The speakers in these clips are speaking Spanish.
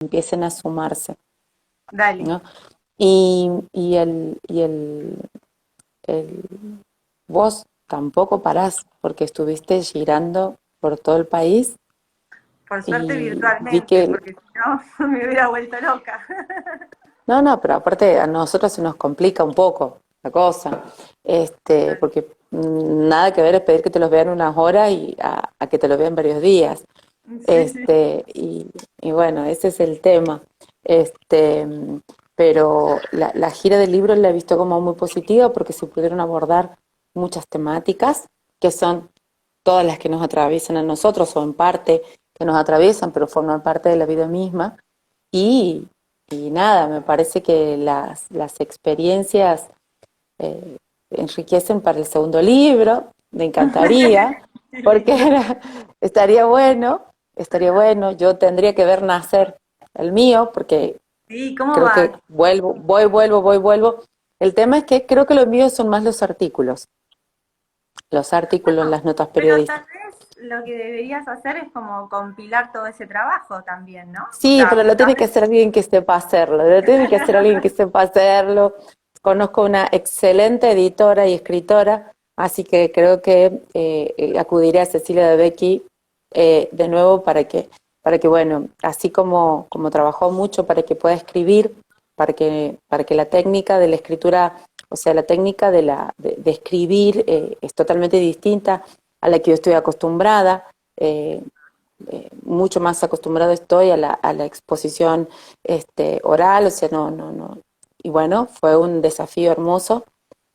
empiecen a sumarse, Dale. ¿no? Y vos tampoco parás, porque estuviste girando por todo el país Por suerte y vi virtualmente, que, porque si no me hubiera vuelto loca. no, no, pero aparte a nosotros se nos complica un poco la cosa, porque nada que ver es pedir que te los vean unas horas y a que te los vean varios días. Sí, sí. Este, y, y bueno, ese es el tema. Este, pero la gira del libro la he visto como muy positiva porque se pudieron abordar muchas temáticas que son todas las que nos atraviesan a nosotros o en parte que nos atraviesan, pero forman parte de la vida misma. Y, y nada, me parece que las experiencias eh, enriquecen para el segundo libro, me encantaría, Qué porque lindo. estaría bueno, yo tendría que ver nacer el mío, porque Sí, ¿cómo creo que va? vuelvo. El tema es que creo que los míos son más los artículos, Bueno, las notas pero tal periodísticas. vez lo que deberías hacer es como compilar todo ese trabajo también, ¿no? O Sí, sea, pero lo tiene que justamente. hacer alguien que sepa hacerlo, lo tiene que hacer alguien que sepa hacerlo. Conozco una excelente editora y escritora, así que creo que acudiré a Cecilia de Becky de nuevo para que, bueno, así como trabajó mucho para que pueda escribir, para que la técnica de la escritura, o sea, la técnica de escribir es totalmente distinta a la que yo estoy acostumbrada. Mucho más acostumbrado estoy a la exposición oral, o sea, no. Y bueno, fue un desafío hermoso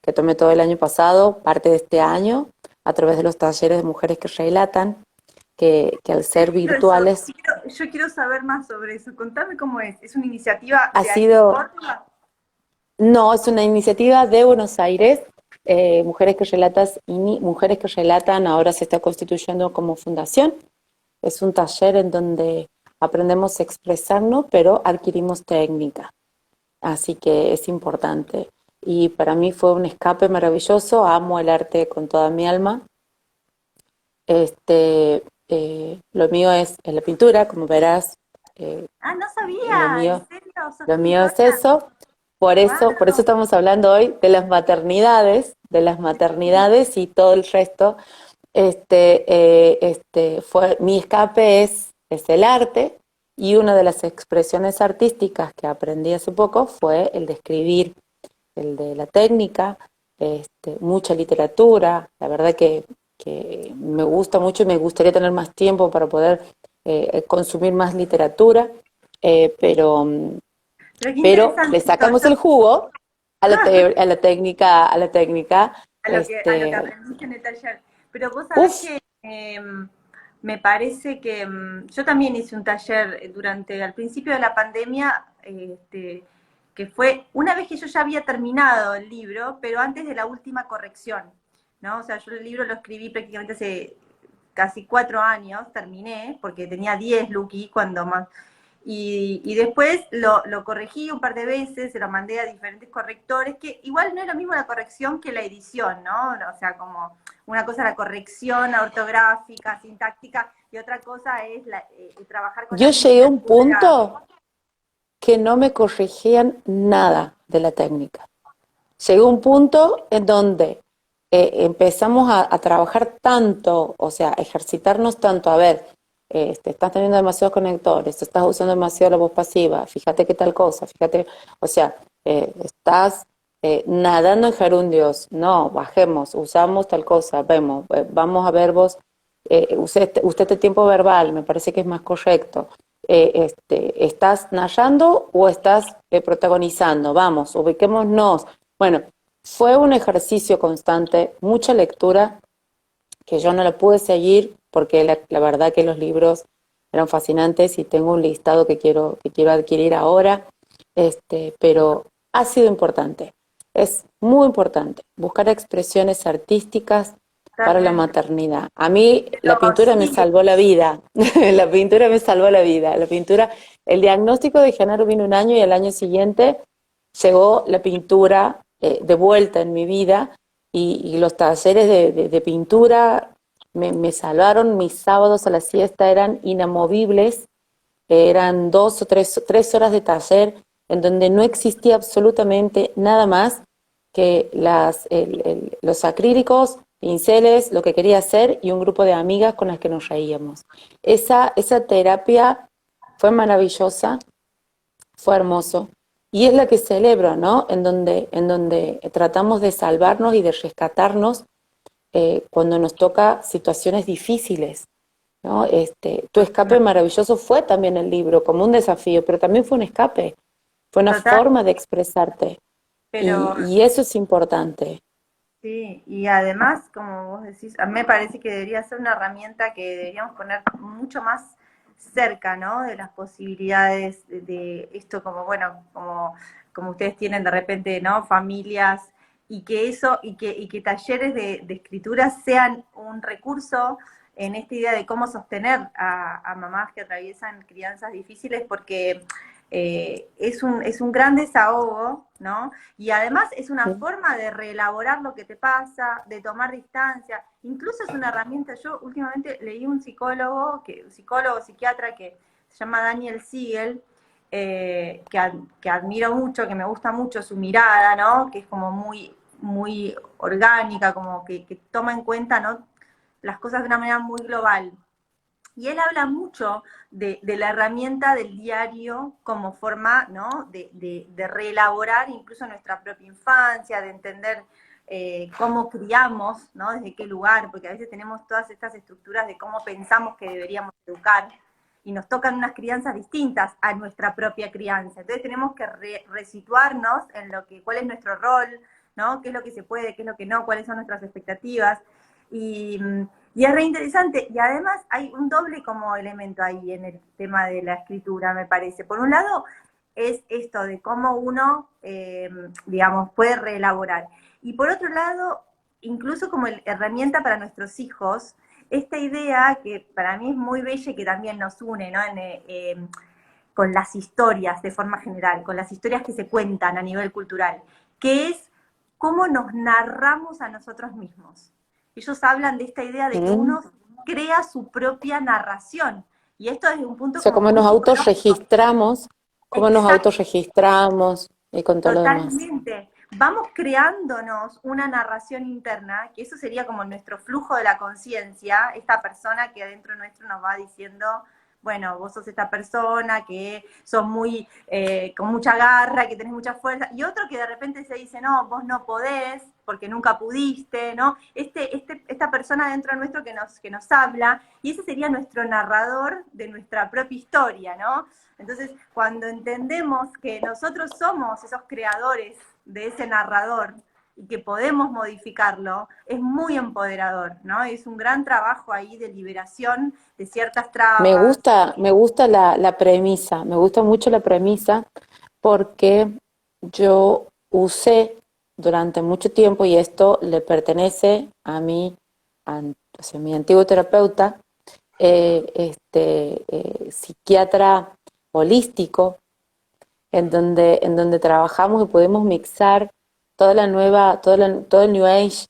que tomé todo el año pasado, parte de este año, a través de los talleres de mujeres que relatan, que al Qué ser lindo eso. virtuales Yo quiero saber más sobre eso. Contame cómo es. ¿Es una iniciativa ha de ahí de sido, Córdoba? no, es una iniciativa de Buenos Aires, mujeres que relatan, ahora se está constituyendo como fundación. Es un taller en donde aprendemos a expresarnos, pero adquirimos técnica. Así que es importante. Y para mí fue un escape maravilloso. Amo el arte con toda mi alma. Lo mío es la pintura, como verás. eh, Ah, no lo sabía. ¿En mío, serio? ¿Sos lo mío es pintora? eso. Por eso ¡Wow! estamos hablando hoy de las maternidades y todo el resto. Mi escape es el arte y una de las expresiones artísticas que aprendí hace poco fue el de escribir, el de la técnica, mucha literatura, la verdad que me gusta mucho y me gustaría tener más tiempo para poder consumir más literatura, pero, Pero qué pero le interesante esto. sacamos Yo, el jugo a la técnica, a lo que aprendiste en el taller. Pero vos sabés uff. que me parece que yo también hice un taller durante, al principio de la pandemia, que fue una vez que yo ya había terminado el libro, pero antes de la última corrección, ¿no? O sea, yo el libro lo escribí prácticamente hace casi 4 años, terminé, porque tenía 10 Lucky, cuando más. Y después lo corregí un par de veces, se lo mandé a diferentes correctores, que igual no es lo mismo la corrección que la edición, ¿no? O sea, como una cosa es la corrección ortográfica, sintáctica, y otra cosa es trabajar con la Yo llegué a un literatura. punto que no me corregían nada de la técnica. Llegué a un punto en donde empezamos a trabajar tanto, o sea, a ejercitarnos tanto, a ver, estás teniendo demasiados conectores, estás usando demasiado la voz pasiva, fíjate qué tal cosa, fíjate, o sea, estás nadando en gerundios, no, bajemos, usamos tal cosa, vamos a verbos, usted este tiempo verbal, me parece que es más correcto. ¿Estás narrando o estás protagonizando? Vamos, ubiquémonos. Bueno, fue un ejercicio constante, mucha lectura, que yo no la pude seguir porque la verdad que los libros eran fascinantes y tengo un listado que quiero adquirir ahora, pero ha sido importante, es muy importante buscar expresiones artísticas para la Totalmente. maternidad. A mí la Pero pintura me sí, salvó la vida, la pintura me salvó la vida, el diagnóstico de Genaro vino un año y al año siguiente llegó la pintura de vuelta en mi vida y los talleres de pintura me salvaron, mis sábados a la siesta eran inamovibles eran 2 o 3 horas de taller en donde no existía absolutamente nada más que los acrílicos, pinceles, lo que quería hacer y un grupo de amigas con las que nos reíamos. Esa terapia fue maravillosa, fue hermoso. Y es la que celebro, ¿no? En donde tratamos de salvarnos y de rescatarnos cuando nos toca situaciones difíciles, ¿no? Tu escape maravilloso fue también el libro, como un desafío, pero también fue un escape, fue una Total, forma de expresarte. Y, pero y eso es importante. sí, y además, como vos decís, a mí me parece que debería ser una herramienta que deberíamos poner mucho más cerca, ¿no? De las posibilidades de esto, como bueno, como ustedes tienen de repente, ¿no? Familias, y que eso, y que talleres de escritura sean un recurso en esta idea de cómo sostener a mamás que atraviesan crianzas difíciles, porque es un gran desahogo, ¿no? Y además es una forma de reelaborar lo que te pasa, de tomar distancia, incluso es una herramienta. Yo últimamente leí un psicólogo, psiquiatra que se llama Daniel Siegel, que admiro mucho, que me gusta mucho su mirada, ¿no? Que es como muy, muy orgánica, como que toma en cuenta, ¿no? Las cosas de una manera muy global. Y él habla mucho de la herramienta del diario como forma, ¿no? de reelaborar incluso nuestra propia infancia, de entender cómo criamos, ¿no? Desde qué lugar, porque a veces tenemos todas estas estructuras de cómo pensamos que deberíamos educar y nos tocan unas crianzas distintas a nuestra propia crianza. Entonces tenemos que resituarnos en cuál es nuestro rol, ¿no? Qué es lo que se puede, qué es lo que no, cuáles son nuestras expectativas. Y, y es re interesante. Y además hay un doble como elemento ahí en el tema de la escritura, me parece. Por un lado, es esto de cómo uno, digamos, puede reelaborar. Y por otro lado, incluso como herramienta para nuestros hijos, esta idea que para mí es muy bella y que también nos une, ¿no? Con las historias de forma general, con las historias que se cuentan a nivel cultural, que es cómo nos narramos a nosotros mismos. Ellos hablan de esta idea de que ¿Mm? uno crea su propia narración. Y esto desde un O punto sea, como muy psicológico. cómo nos Exacto, autorregistramos y con todo lo demás. totalmente. Vamos creándonos una narración interna, que eso sería como nuestro flujo de la conciencia, esta persona que adentro nuestro nos va diciendo, bueno, vos sos esta persona que sos muy, con mucha garra, que tenés mucha fuerza, y otro que de repente se dice, no, vos no podés, porque nunca pudiste, ¿no? Esta persona dentro nuestro que nos habla, y ese sería nuestro narrador de nuestra propia historia, ¿no? Entonces, cuando entendemos que nosotros somos esos creadores de ese narrador y que podemos modificarlo, es muy empoderador, ¿no? Es un gran trabajo ahí de liberación de ciertas Me trabas. gusta, me gusta la premisa, me gusta mucho la premisa porque yo usé durante mucho tiempo, y esto le pertenece a mí, o sea, mi antiguo terapeuta, psiquiatra holístico, en donde trabajamos y podemos mixar todo el New Age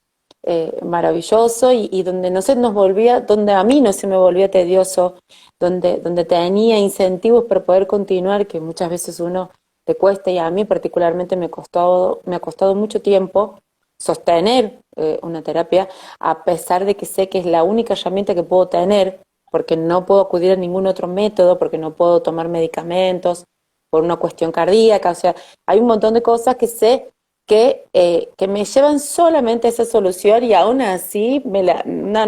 maravilloso y donde no se nos volvía, donde a mí no se me volvía tedioso, donde tenía incentivos para poder continuar, que muchas veces uno le cuesta, y a mí particularmente me ha costado mucho tiempo sostener una terapia, a pesar de que sé que es la única herramienta que puedo tener, porque no puedo acudir a ningún otro método, porque no puedo tomar medicamentos por una cuestión cardíaca. O sea, hay un montón de cosas que sé que me llevan solamente a esa solución, y aún así,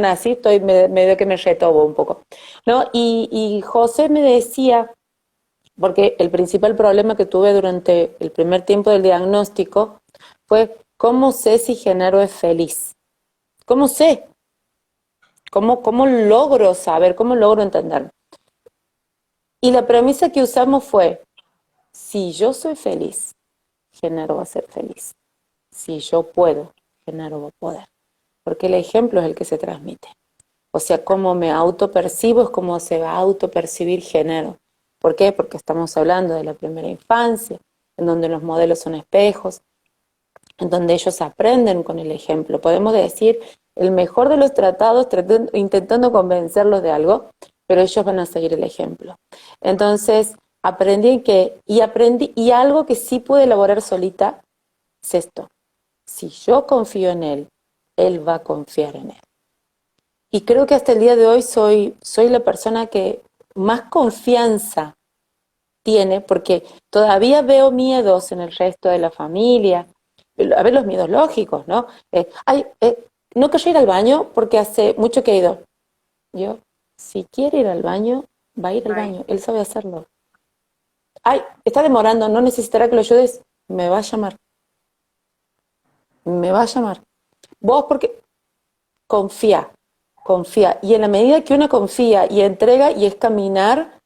así estoy, me veo que me retobo un poco, ¿no? Y José me decía, porque el principal problema que tuve durante el primer tiempo del diagnóstico fue: ¿cómo sé si Genaro es feliz? ¿Cómo sé? ¿Cómo logro saber? ¿Cómo logro entender? Y la premisa que usamos fue: si yo soy feliz, Genaro va a ser feliz. Si yo puedo, Genaro va a poder. Porque el ejemplo es el que se transmite. O sea, cómo me autopercibo es como se va a autopercibir Genaro. ¿Por qué? Porque estamos hablando de la primera infancia, en donde los modelos son espejos, en donde ellos aprenden con el ejemplo. Podemos decir el mejor de los tratados, intentando convencerlos de algo, pero ellos van a seguir el ejemplo. Entonces, y algo que sí pude elaborar solita es esto. Si yo confío en él va a confiar en él. Y creo que hasta el día de hoy soy la persona que más confianza tiene, porque todavía veo miedos en el resto de la familia, a ver los miedos lógicos, ¿no? No quiero ir al baño porque hace mucho que he ido. Yo, si quiere ir al baño, va a ir al baño, él sabe hacerlo. Ay, está demorando, no necesitará que lo ayudes, me va a llamar. Me va a llamar. Vos porque confía. Y en la medida que uno confía y entrega y es caminar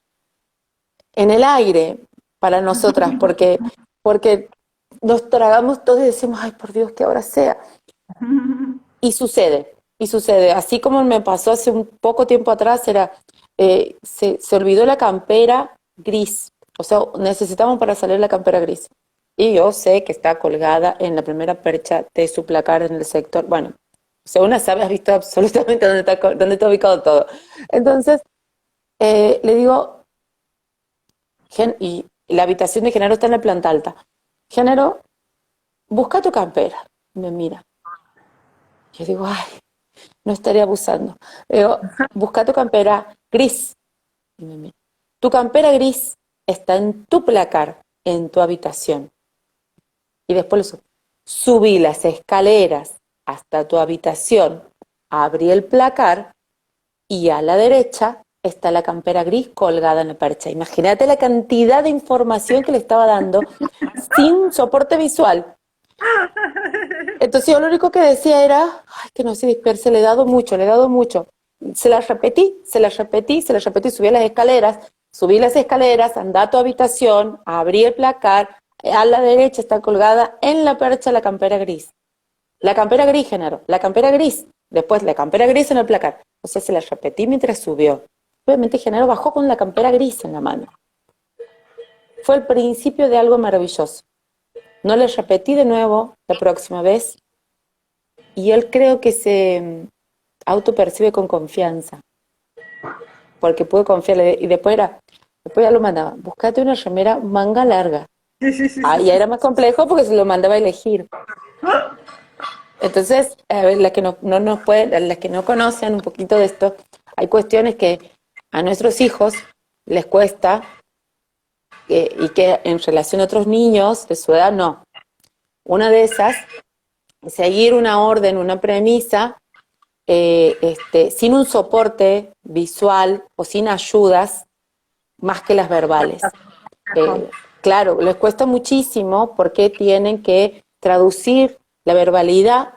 en el aire para nosotras, porque nos tragamos todos y decimos, ay, por Dios, que ahora sea. Y sucede. Así como me pasó hace un poco tiempo atrás, se olvidó la campera gris. O sea, necesitamos para salir la campera gris. Y yo sé que está colgada en la primera percha de su placar en el sector. Bueno, o sea, una sabe, has visto absolutamente dónde está ubicado todo. Entonces, le digo, y la habitación de Genaro está en la planta alta. Genaro, busca tu campera. Me mira. Yo digo, ay, no estaría abusando. Digo, busca tu campera gris. Y me mira. Tu campera gris está en tu placar, en tu habitación. Y después subí las escaleras hasta tu habitación, abrí el placar y a la derecha está la campera gris colgada en la percha. Imagínate la cantidad de información que le estaba dando sin soporte visual. Entonces yo lo único que decía era, ay, que no se disperse, le he dado mucho. Se la repetí, subí las escaleras, andá a tu habitación, abrí el placar, a la derecha está colgada en la percha la campera gris. La campera gris, Genaro, la campera gris. Después la campera gris en el placar. O sea, se la repetí mientras subió. Obviamente Genaro bajó con la campera gris en la mano. Fue el principio de algo maravilloso. No le repetí de nuevo la próxima vez y él creo que se autopercibe con confianza. Porque pude confiarle. Y después ya lo mandaba, buscate una remera manga larga. Ya era más complejo porque se lo mandaba a elegir. Entonces, a ver, las que no nos pueden, las que no conocen un poquito de esto, hay cuestiones que a nuestros hijos les cuesta y que en relación a otros niños de su edad no. Una de esas, seguir una orden, una premisa, sin un soporte visual o sin ayudas más que las verbales. Claro, les cuesta muchísimo porque tienen que traducir la verbalidad,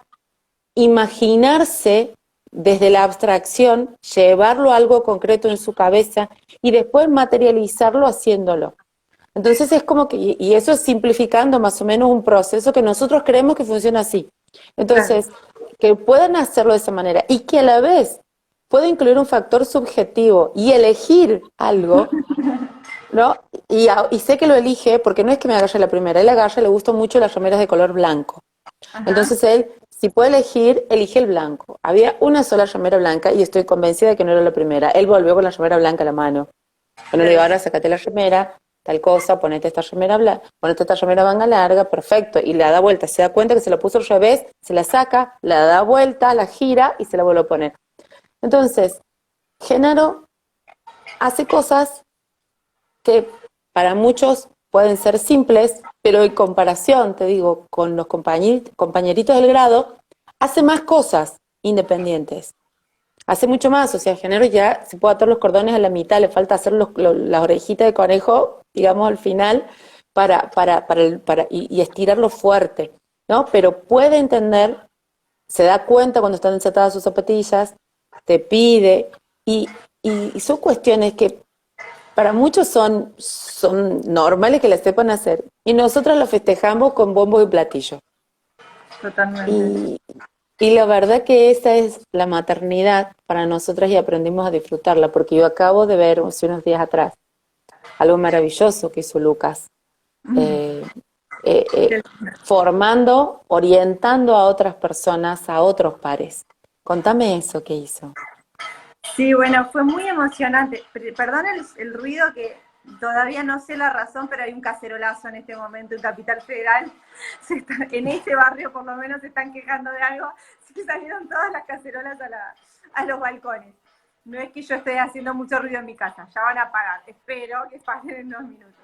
imaginarse desde la abstracción, llevarlo a algo concreto en su cabeza y después materializarlo haciéndolo. Entonces es como que, y eso es simplificando más o menos un proceso que nosotros creemos que funciona así. Entonces, que puedan hacerlo de esa manera y que a la vez pueda incluir un factor subjetivo y elegir algo, ¿no? Y sé que lo elige porque no es que me agarre la primera, él agarra, le gustan mucho las remeras de color blanco. Ajá. Entonces él, si puede elegir, elige el blanco. Había una sola remera blanca y estoy convencida de que no era la primera. Él volvió con la remera blanca a la mano. Bueno, le digo, ahora sácate la remera, tal cosa, ponete esta remera manga larga, perfecto, y la da vuelta, se da cuenta que se la puso al revés, se la saca, la da vuelta, la gira y se la vuelve a poner. Entonces, Genaro hace cosas que para muchos pueden ser simples, pero en comparación, te digo, con los compañeritos del grado, hace más cosas independientes. Hace mucho más, o sea, Genaro ya se puede atar los cordones a la mitad, le falta hacer las orejitas de conejo, digamos, al final, y estirarlo fuerte, ¿no? Pero puede entender, se da cuenta cuando están desatadas sus zapatillas, te pide, y son cuestiones que para muchos son normales que las sepan hacer, y nosotras lo festejamos con bombos y platillos. Totalmente. Y la verdad que esa es la maternidad para nosotras y aprendimos a disfrutarla, porque yo acabo de ver hace unos días atrás algo maravilloso que hizo Lucas, formando, orientando a otras personas, a otros pares. Contame eso que hizo. Sí, bueno, fue muy emocionante. Perdón el ruido que todavía no sé la razón, pero hay un cacerolazo en este momento en Capital Federal. En ese barrio por lo menos se están quejando de algo, así que salieron todas las cacerolas a los balcones. No es que yo esté haciendo mucho ruido en mi casa, ya van a pagar. Espero que paguen en 2 minutos.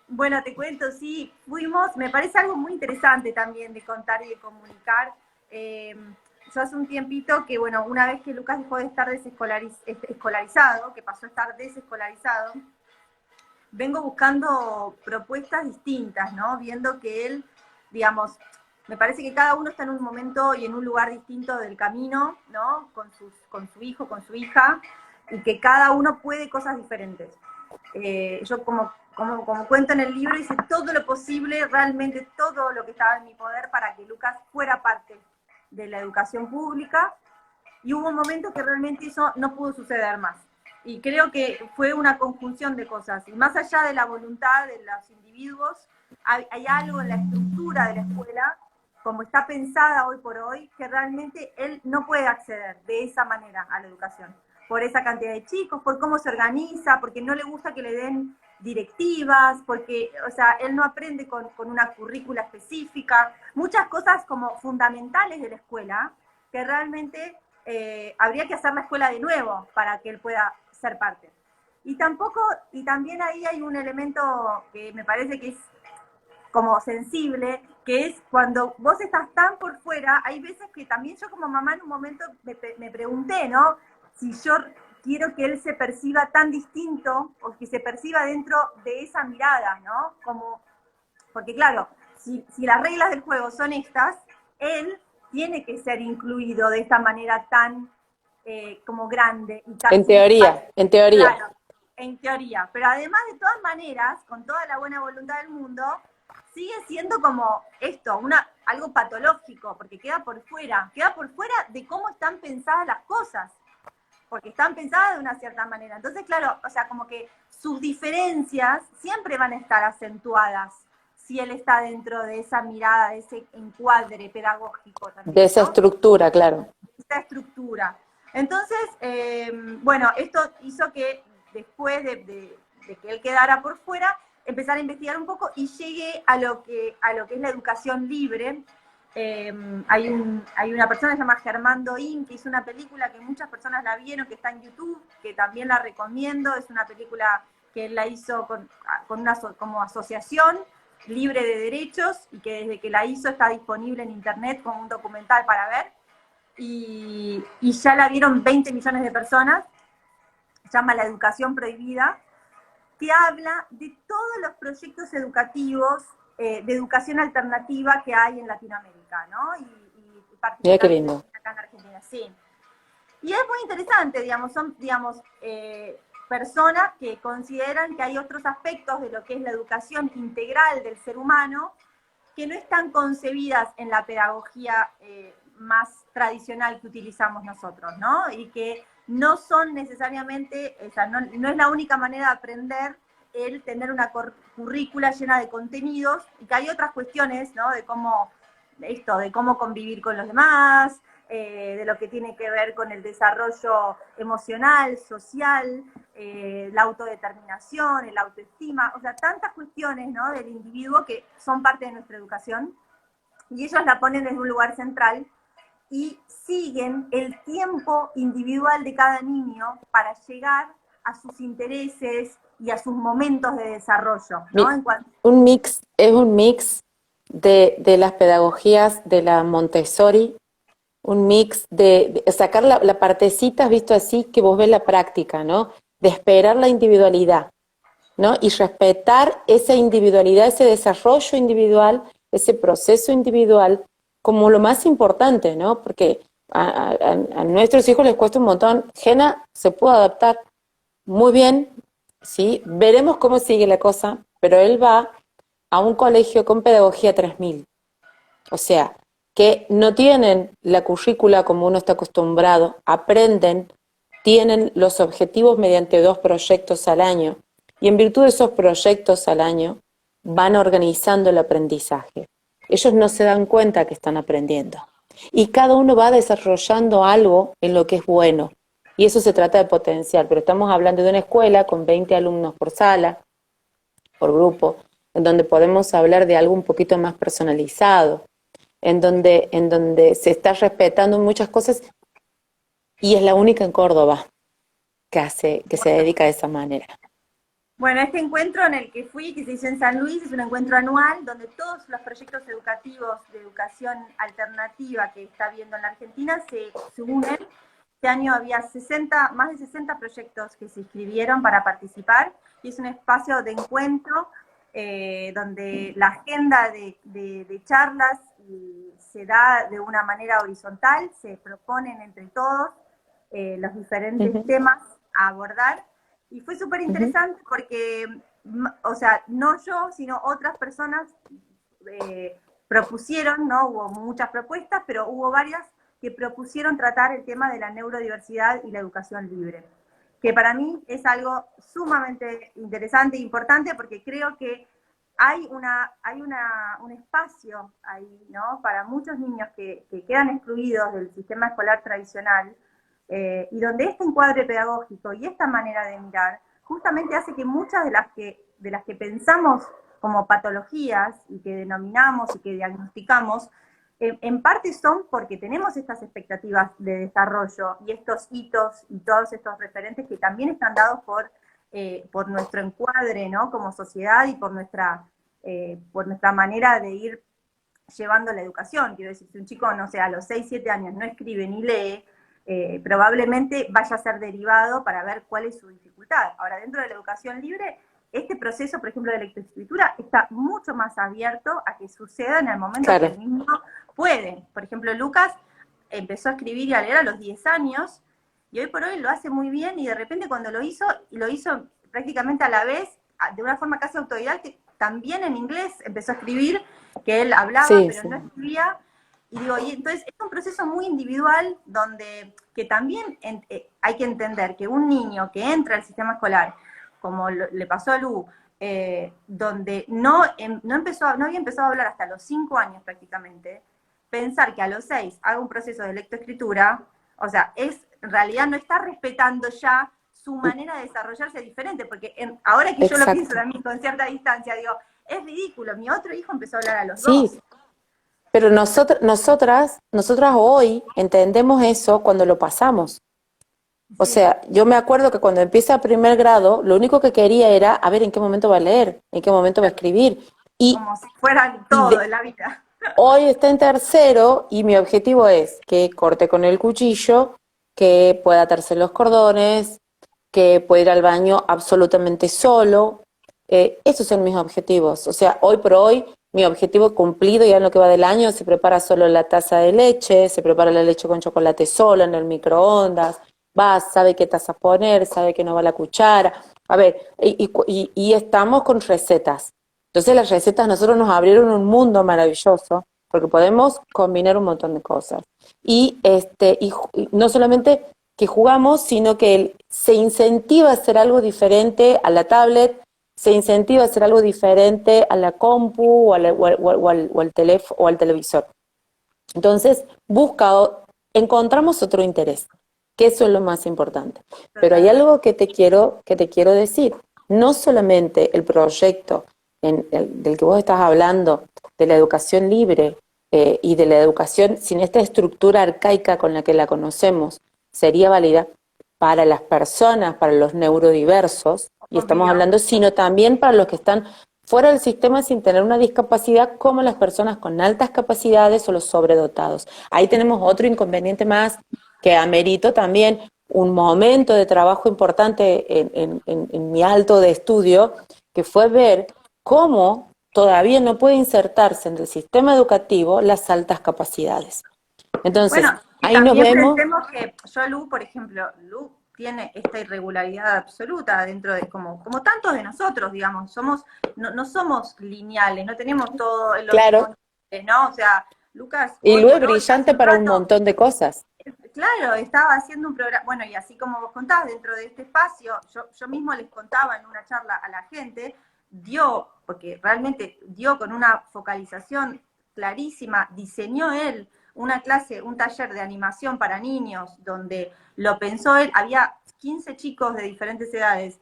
Bueno, te cuento, sí, fuimos, me parece algo muy interesante también de contar y de comunicar. Yo hace un tiempito que, bueno, una vez que Lucas dejó de estar escolarizado, que pasó a estar desescolarizado, vengo buscando propuestas distintas, ¿no? Viendo que él, digamos, me parece que cada uno está en un momento y en un lugar distinto del camino, ¿no? Con su hijo, con su hija, y que cada uno puede cosas diferentes. Yo como cuento en el libro, hice todo lo posible, realmente todo lo que estaba en mi poder para que Lucas fuera parte de la educación pública, y hubo un momento que realmente eso no pudo suceder más. Y creo que fue una conjunción de cosas. Y más allá de la voluntad de los individuos, hay algo en la estructura de la escuela, como está pensada hoy por hoy, que realmente él no puede acceder de esa manera a la educación. Por esa cantidad de chicos, por cómo se organiza, porque no le gusta que le den directivas, porque, o sea, él no aprende con una currícula específica, muchas cosas como fundamentales de la escuela, que realmente habría que hacer la escuela de nuevo para que él pueda ser parte. Y también ahí hay un elemento que me parece que es como sensible, que es cuando vos estás tan por fuera, hay veces que también yo como mamá en un momento me pregunté, ¿no? Si yo quiero que él se perciba tan distinto o que se perciba dentro de esa mirada, ¿no? Como, porque claro, si las reglas del juego son estas, él tiene que ser incluido de esta manera tan como grande y En sin teoría, en teoría. claro, en teoría. Pero además, de todas maneras, con toda la buena voluntad del mundo, sigue siendo como esto, algo patológico, porque queda por fuera de cómo están pensadas las cosas, porque están pensadas de una cierta manera. Entonces, claro, o sea, como que sus diferencias siempre van a estar acentuadas si él está dentro de esa mirada, de ese encuadre pedagógico De también, esa ¿no? estructura, claro. Esta estructura. Entonces, bueno, esto hizo que después de que él quedara por fuera, empezar a investigar un poco y llegué a lo que es la educación libre. Hay una persona que se llama Germán Doín, que hizo una película que muchas personas la vieron, que está en YouTube, que también la recomiendo. Es una película que él la hizo con una como asociación libre de derechos, y que desde que la hizo está disponible en internet como un documental para ver. Y ya la vieron 20 millones de personas. Se llama La Educación Prohibida, que habla de todos los proyectos educativos de educación alternativa que hay en Latinoamérica, ¿no? Y Mira qué particularmente lindo. acá en Argentina, sí. Y es muy interesante, digamos, son, digamos, personas que consideran que hay otros aspectos de lo que es la educación integral del ser humano que no están concebidas en la pedagogía más tradicional que utilizamos nosotros, ¿no? Y que no son necesariamente, o sea, no es la única manera de aprender el tener una currícula llena de contenidos, y que hay otras cuestiones, ¿no? De cómo convivir con los demás, de lo que tiene que ver con el desarrollo emocional, social, la autodeterminación, el autoestima, o sea, tantas cuestiones, ¿no? Del individuo que son parte de nuestra educación, y ellos la ponen en un lugar central y siguen el tiempo individual de cada niño para llegar a sus intereses y a sus momentos de desarrollo, ¿no? Es un mix de las pedagogías de la Montessori, un mix de sacar la partecita, visto así, que vos ves la práctica, ¿no? De esperar la individualidad, ¿no? Y respetar esa individualidad, ese desarrollo individual, ese proceso individual, como lo más importante, ¿no? Porque a nuestros hijos les cuesta un montón. Jena se puede adaptar muy bien, ¿sí? Veremos cómo sigue la cosa, pero él va a un colegio con pedagogía 3000. O sea, que no tienen la currícula como uno está acostumbrado, aprenden, tienen los objetivos mediante 2 proyectos al año, y en virtud de esos proyectos al año van organizando el aprendizaje. Ellos no se dan cuenta que están aprendiendo. Y cada uno va desarrollando algo en lo que es bueno. y eso se trata de potenciar, pero estamos hablando de una escuela con 20 alumnos por sala, por grupo, en donde podemos hablar de algo un poquito más personalizado, en donde se está respetando muchas cosas y es la única en Córdoba que se dedica de esa manera. Bueno, este encuentro en el que fui, que se hizo en San Luis, es un encuentro anual donde todos los proyectos educativos de educación alternativa que está habiendo en la Argentina se unen. Este año había más de 60 proyectos que se inscribieron para participar y es un espacio de encuentro donde la agenda de charlas se da de una manera horizontal, se proponen entre todos los diferentes temas a abordar. Y fue súper interesante porque, o sea, no yo, sino otras personas propusieron, ¿no? Hubo muchas propuestas, pero hubo varias que propusieron tratar el tema de la neurodiversidad y la educación libre, que para mí es algo sumamente interesante e importante porque creo que hay un espacio ahí, ¿no? Para muchos niños que quedan excluidos del sistema escolar tradicional, y donde este encuadre pedagógico y esta manera de mirar justamente hace que muchas de las que pensamos como patologías y que denominamos y que diagnosticamos, en parte son porque tenemos estas expectativas de desarrollo y estos hitos y todos estos referentes que también están dados por nuestro encuadre, ¿no? Como sociedad y por nuestra manera de ir llevando la educación. Quiero decir, si un chico, no sé, a los 6, 7 años no escribe ni lee, probablemente vaya a ser derivado para ver cuál es su dificultad. Ahora, dentro de la educación libre, este proceso, por ejemplo, de lectoescritura, está mucho más abierto a que suceda en el momento que el niño puede. Por ejemplo, Lucas empezó a escribir y a leer a los 10 años, y hoy por hoy lo hace muy bien, y de repente cuando lo hizo prácticamente a la vez, de una forma casi autodidacta, también en inglés empezó a escribir, que él hablaba, pero no escribía. Y digo, y entonces es un proceso muy individual donde que también hay que entender que un niño que entra al sistema escolar, como le pasó a Lu, donde no había empezado a hablar hasta los 5 años prácticamente, pensar que a los 6 haga un proceso de lectoescritura, o sea, en realidad no está respetando ya su manera de desarrollarse diferente, porque ahora que yo lo pienso también con cierta distancia, digo, es ridículo, mi otro hijo empezó a hablar a los 2. Pero nosotras hoy entendemos eso cuando lo pasamos. O sea, yo me acuerdo que cuando empieza primer grado, lo único que quería era, a ver, ¿en qué momento va a leer? ¿En qué momento va a escribir? Y como si fuera todo en la vida. Hoy está en tercero y mi objetivo es que corte con el cuchillo, que pueda atarse los cordones, que pueda ir al baño absolutamente solo. Esos son mis objetivos. O sea, hoy por hoy, mi objetivo cumplido ya en lo que va del año, se prepara solo la taza de leche, se prepara la leche con chocolate sola en el microondas, sabe qué taza poner, sabe que no va la cuchara. A ver, y estamos con recetas. Entonces las recetas nosotros nos abrieron un mundo maravilloso, porque podemos combinar un montón de cosas. Y no solamente que jugamos, sino que se incentiva a hacer algo diferente a la tablet, se incentiva a hacer algo diferente a la compu o al teléfono o al televisor. Entonces, encontramos otro interés, que eso es lo más importante. Pero hay algo que te quiero decir. No solamente el proyecto del que vos estás hablando, de la educación libre y de la educación sin esta estructura arcaica con la que la conocemos, sería válida para las personas, para los neurodiversos, y estamos hablando, sino también para los que están fuera del sistema sin tener una discapacidad, como las personas con altas capacidades o los sobredotados. Ahí tenemos otro inconveniente más que amerito también un momento de trabajo importante en mi alto de estudio, que fue ver cómo todavía no puede insertarse en el sistema educativo las altas capacidades. Entonces, bueno, ahí nos vemos. Pensemos que yo, Lu, por ejemplo, Lu tiene esta irregularidad absoluta dentro de, como tantos de nosotros, digamos, no somos lineales, no tenemos todo en los claro. ¿no? O sea, Lucas... Y Lu es brillante para un montón de cosas. Claro, estaba haciendo un programa, bueno, y así como vos contabas, dentro de este espacio, yo mismo les contaba en una charla a la gente, porque realmente dio con una focalización clarísima, diseñó él una clase, un taller de animación para niños, donde lo pensó él, había 15 chicos de diferentes edades,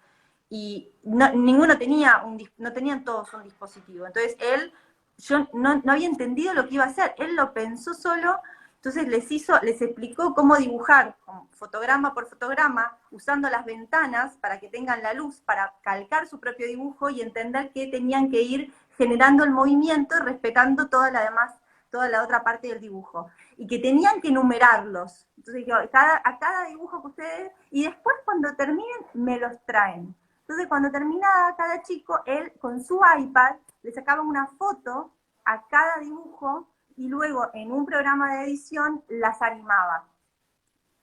y ninguno tenía no tenían todos un dispositivo. Entonces él, yo no había entendido lo que iba a hacer, él lo pensó solo. Entonces les explicó cómo dibujar fotograma por fotograma, usando las ventanas para que tengan la luz, para calcar su propio dibujo y entender que tenían que ir generando el movimiento, respetando toda la otra parte del dibujo. Y que tenían que numerarlos. Entonces a cada dibujo que ustedes, y después cuando terminen, me los traen. Entonces cuando terminaba cada chico, él con su iPad le sacaba una foto a cada dibujo, y luego en un programa de edición las animaba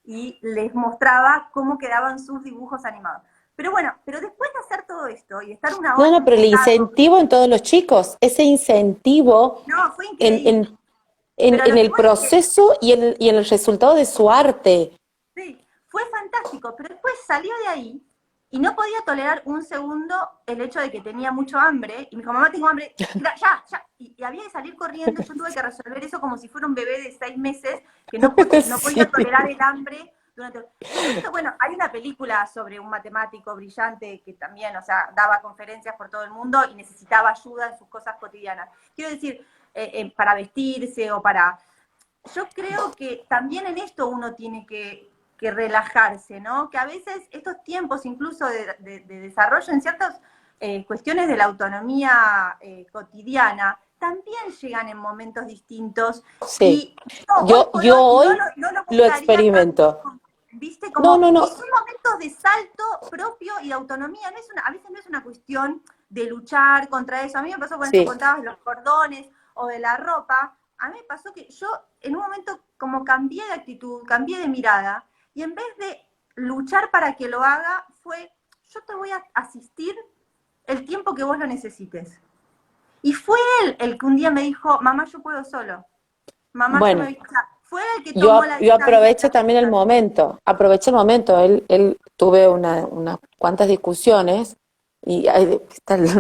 y les mostraba cómo quedaban sus dibujos animados. Pero bueno, pero después de hacer todo esto y estar una hora No, pero el incentivo en todos los chicos, ese incentivo no, fue en, increíble. en el proceso y en el resultado de su arte. Sí, fue fantástico, pero después salió de ahí y no podía tolerar un segundo el hecho de que tenía mucho hambre, y me dijo, mamá, tengo hambre, ya, y había que salir corriendo, y yo tuve que resolver eso como si fuera un bebé de 6 meses que no podía Sí. tolerar el hambre durante... Esto, bueno, hay una película sobre un matemático brillante que también, o sea, daba conferencias por todo el mundo y necesitaba ayuda en sus cosas cotidianas. Quiero decir, para vestirse o para... Yo creo que también en esto uno tiene que relajarse, ¿no? Que a veces estos tiempos incluso de desarrollo en ciertas cuestiones de la autonomía cotidiana también llegan en momentos distintos, Sí, y hoy por yo hoy hoy no lo lo buscaría tanto, experimento. ¿viste? No, Como, no, y no, son momentos de salto propio y de autonomía, a veces no es una cuestión de luchar contra eso. A mí me pasó con esto, sí. contabas los cordones o de la ropa. A mí me pasó que yo en un momento como cambié de actitud, cambié de mirada, y en vez de luchar para que lo haga, fue, yo te voy a asistir el tiempo que vos lo necesites. Y fue él el que un día me dijo, mamá, yo puedo solo. Mamá, yo me Bueno, voy. O sea, fue él el que tomó la yo aproveché distancia. también el momento, aproveché el momento. Él tuve unas cuantas discusiones y ay,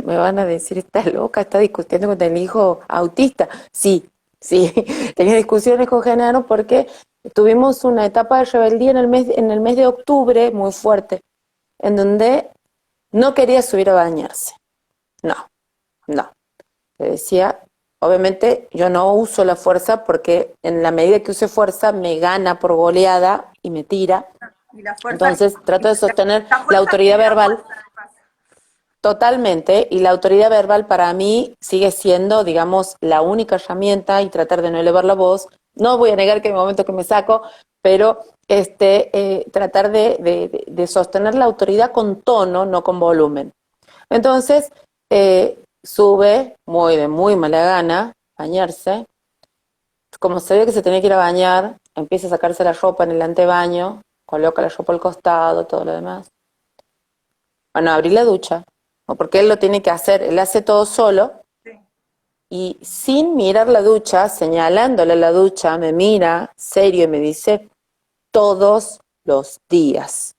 me van a decir, está loca, está discutiendo con el hijo autista. Sí, sí, tenía discusiones con Genaro porque tuvimos una etapa de rebeldía en el mes de octubre muy fuerte, en donde no quería subir a bañarse. No, no. Le decía, obviamente yo no uso la fuerza porque en la medida que use fuerza me gana por goleada y me tira. Y la fuerza, Entonces trato de sostener la la fuerza autoridad genera verbal fuerza, además. totalmente, y la autoridad verbal para mí sigue siendo, digamos, la única herramienta, y tratar de no elevar la voz. No voy a negar que hay momentos que me saco, pero tratar de sostener la autoridad con tono, no con volumen. Entonces, sube de muy mala gana, bañarse. Como se ve que se tenía que ir a bañar, empieza a sacarse la ropa en el antebaño, coloca la ropa al costado, todo lo demás. Bueno, abrí la ducha, o porque él lo tiene que hacer, él hace todo solo, Sí. y sin mirar la ducha, señalándole la ducha, me mira serio y me dice, todos los días.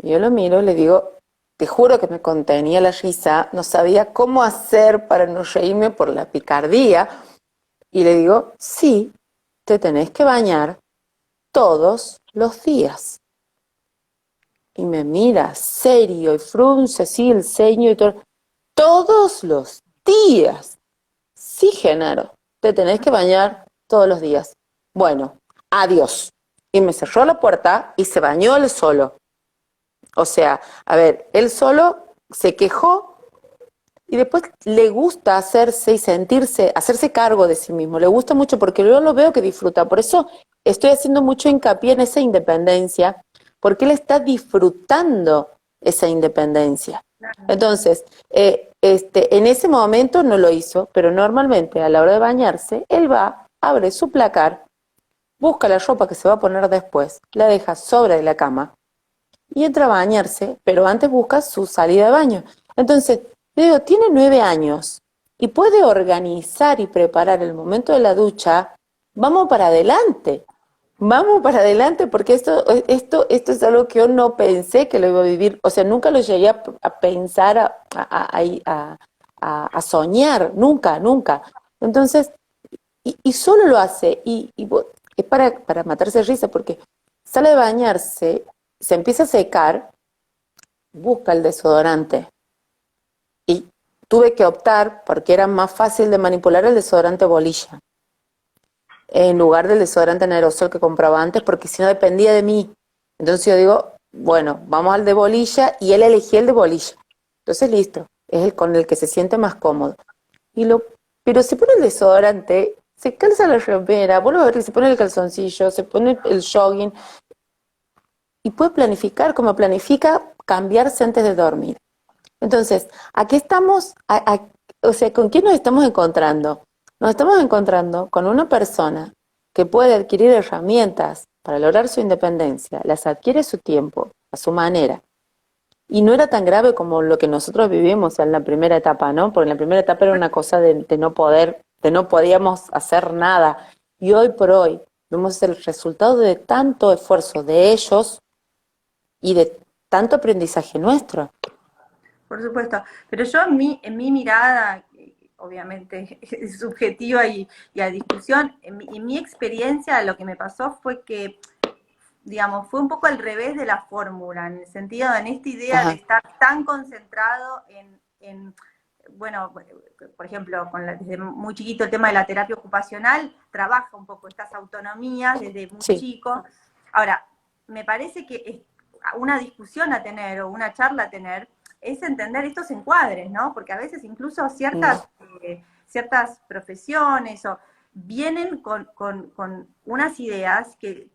Y yo lo miro y le digo, te juro que me contenía la risa, no sabía cómo hacer para no reírme por la picardía, y le digo, sí, te tenés que bañar todos los días. Y me mira serio y frunce así el ceño y todo. Todos los días. Sí, Genaro, te tenés que bañar todos los días. Bueno, adiós. Y me cerró la puerta y se bañó él solo. O sea, a ver, él solo se quejó y después le gusta hacerse y sentirse, hacerse cargo de sí mismo. Le gusta mucho porque yo lo veo que disfruta. Por eso estoy haciendo mucho hincapié en esa independencia, porque él está disfrutando esa independencia. Entonces, en ese momento no lo hizo, pero normalmente a la hora de bañarse, él va, abre su placar, busca la ropa que se va a poner después, la deja sobre la cama y entra a bañarse, pero antes busca su salida de baño. Entonces, le digo, tiene 9 años y puede organizar y preparar el momento de la ducha. Vamos para adelante, porque esto es algo que yo no pensé que lo iba a vivir, o sea, nunca lo llegué a pensar, a soñar, nunca, nunca. Entonces, y solo lo hace, es para matarse de risa, porque sale de bañarse, se empieza a secar, busca el desodorante. Y tuve que optar, porque era más fácil de manipular, el desodorante bolilla, en lugar del desodorante en aerosol que compraba antes, porque si no dependía de mí. Entonces yo digo, bueno, vamos al de bolilla, y él elegía el de bolilla. Entonces listo, es el con el que se siente más cómodo. Y lo, pero se pone el desodorante, se calza la remera, vuelve a ver que se pone el calzoncillo, se pone el jogging, y puede planificar como planifica cambiarse antes de dormir. Entonces, aquí estamos, o sea, ¿con quién nos estamos encontrando? Nos estamos encontrando con una persona que puede adquirir herramientas para lograr su independencia, las adquiere a su tiempo, a su manera. Y no era tan grave como lo que nosotros vivimos en la primera etapa, ¿no? Porque en la primera etapa era una cosa de no poder, de no podíamos hacer nada. Y hoy por hoy vemos el resultado de tanto esfuerzo de ellos y de tanto aprendizaje nuestro. Por supuesto, pero yo en mi mirada, obviamente es subjetiva y a discusión, en mi experiencia lo que me pasó fue que, digamos, fue un poco al revés de la fórmula, en el sentido, en esta idea de Ajá, estar tan concentrado bueno, por ejemplo, desde muy chiquito el tema de la terapia ocupacional, trabaja un poco estas autonomías desde muy sí, chico. Ahora, me parece que es una discusión a tener o una charla a tener es entender estos encuadres, ¿no? Porque a veces incluso mm, ciertas profesiones vienen con unas ideas que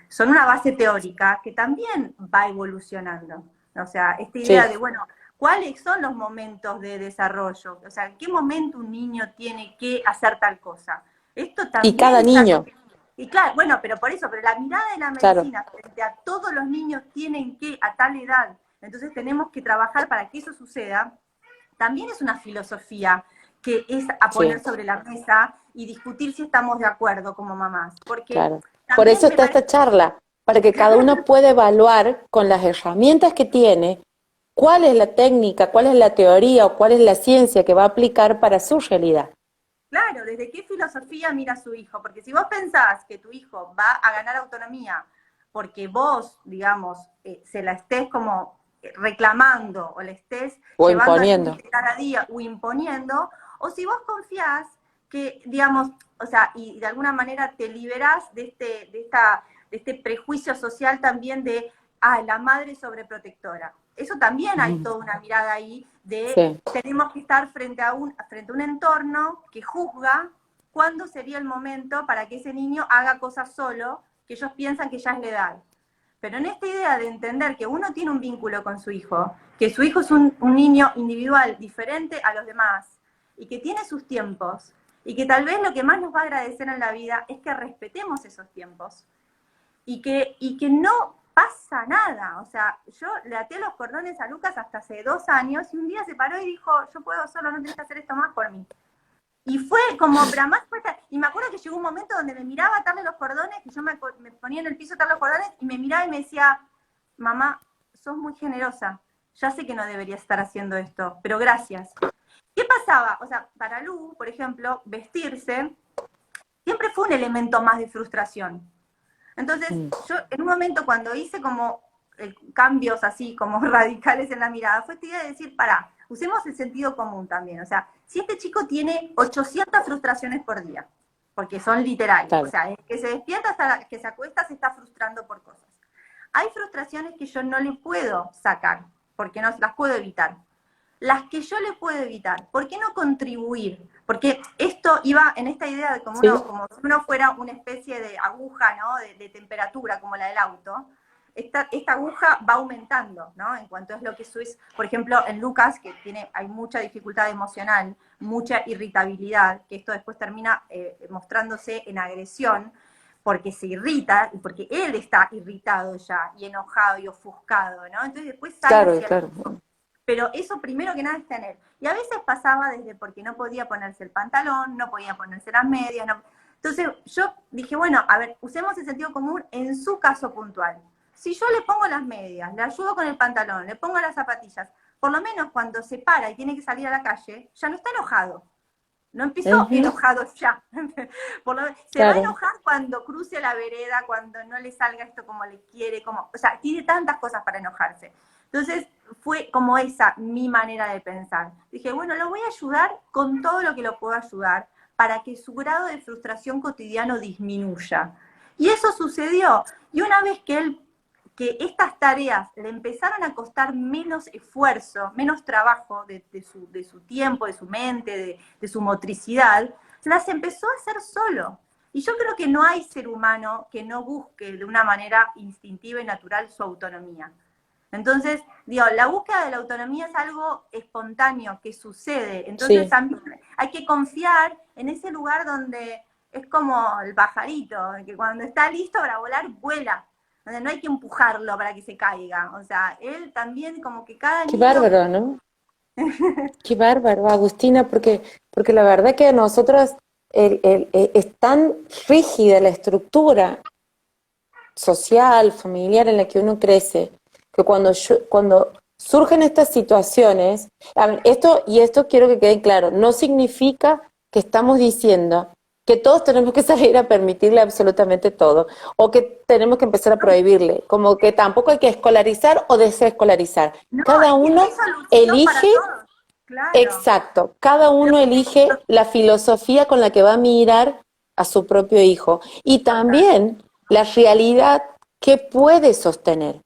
son una base teórica que también va evolucionando. O sea, esta idea sí. de, bueno, ¿cuáles son los momentos de desarrollo? O sea, ¿en qué momento un niño tiene que hacer tal cosa? Esto Y también cada es algo niño, que... Y claro, bueno, pero por eso, pero la mirada de la claro, medicina frente a todos los niños tienen que, a tal edad, entonces tenemos que trabajar para que eso suceda, también es una filosofía que es a poner sí, sobre la mesa y discutir si estamos de acuerdo como mamás. Porque claro. Por eso también me está parece... esta charla, para que cada uno pueda evaluar con las herramientas que tiene cuál es la técnica, cuál es la teoría o cuál es la ciencia que va a aplicar para su realidad. Claro, desde qué filosofía mira a su hijo, porque si vos pensás que tu hijo va a ganar autonomía porque vos, digamos, se la estés como reclamando o le estés O llevando al imponiendo. límite cada día o imponiendo, o si vos confiás que, digamos, o sea, y de alguna manera te liberás de este prejuicio social también de, la madre sobreprotectora. Eso también hay Mm, toda una mirada ahí de sí, tenemos que estar frente a un entorno que juzga cuándo sería el momento para que ese niño haga cosas solo, que ellos piensan que ya es la edad. Pero en esta idea de entender que uno tiene un vínculo con su hijo, que su hijo es un niño individual, diferente a los demás, y que tiene sus tiempos, y que tal vez lo que más nos va a agradecer en la vida es que respetemos esos tiempos, y que no pasa nada. O sea, yo le até los cordones a Lucas hasta hace 2 años y un día se paró y dijo, yo puedo solo, no tenés que hacer esto más por mí. Y fue como, pero más fuerte. Y me acuerdo que llegó un momento donde me miraba a atarle los cordones, que yo me ponía en el piso a atarle los cordones, y me miraba y me decía, mamá, sos muy generosa, ya sé que no deberías estar haciendo esto, pero gracias. ¿Qué pasaba? O sea, para Lu, por ejemplo, vestirse siempre fue un elemento más de frustración. Entonces, mm, yo en un momento cuando hice como cambios así como radicales en la mirada, fue esta idea de decir, pará, usemos el sentido común también. O sea, si este chico tiene 800 frustraciones por día, porque son literales, o claro, sea, desde que se despierta hasta que se acuesta se está frustrando por cosas. Hay frustraciones que yo no le puedo sacar, porque no las puedo evitar. Las que yo le puedo evitar, ¿por qué no contribuir? Porque esto iba en esta idea de como, sí, como si uno fuera una especie de aguja, ¿no? De temperatura, como la del auto. Esta aguja va aumentando, ¿no? En cuanto es lo que es, por ejemplo, en Lucas, que hay mucha dificultad emocional, mucha irritabilidad, que esto después termina mostrándose en agresión, porque se irrita y porque él está irritado ya y enojado y ofuscado, ¿no? Entonces después sale claro, hacia... claro. Pero eso primero que nada es tener. Y a veces pasaba desde porque no podía ponerse el pantalón, no podía ponerse las medias. No. Entonces yo dije, bueno, a ver, usemos el sentido común en su caso puntual. Si yo le pongo las medias, le ayudo con el pantalón, le pongo las zapatillas, por lo menos cuando se para y tiene que salir a la calle, ya no está enojado. No empezó Ujú, enojado ya. Se va a claro, enojar cuando cruce la vereda, cuando no le salga esto como le quiere, como, o sea, tiene tantas cosas para enojarse. Entonces fue como esa mi manera de pensar. Dije, bueno, lo voy a ayudar con todo lo que lo puedo ayudar para que su grado de frustración cotidiano disminuya. Y eso sucedió. Y una vez que él, que estas tareas le empezaron a costar menos esfuerzo, menos trabajo de su tiempo, de su mente, de su motricidad, las empezó a hacer solo. Y yo creo que no hay ser humano que no busque de una manera instintiva y natural su autonomía. Entonces, digo, la búsqueda de la autonomía es algo espontáneo que sucede. Entonces, sí. también hay que confiar en ese lugar donde es como el pajarito, que cuando está listo para volar, vuela. Donde no hay que empujarlo para que se caiga. O sea, él también, como que cada Qué niño. bárbaro, ¿no? Qué bárbaro, Agustina, porque la verdad que a nosotros es tan rígida la estructura social, familiar en la que uno crece, que cuando surgen estas situaciones, a ver, esto quiero que quede claro, no significa que estamos diciendo que todos tenemos que salir a permitirle absolutamente todo, o que tenemos que empezar a prohibirle, como que tampoco hay que escolarizar o desescolarizar. No, Cada es que no hay uno solución para elige. todos. Claro. Exacto, cada Lo uno que elige la filosofía con la que va a mirar a su propio hijo y total, también la realidad que puede sostener.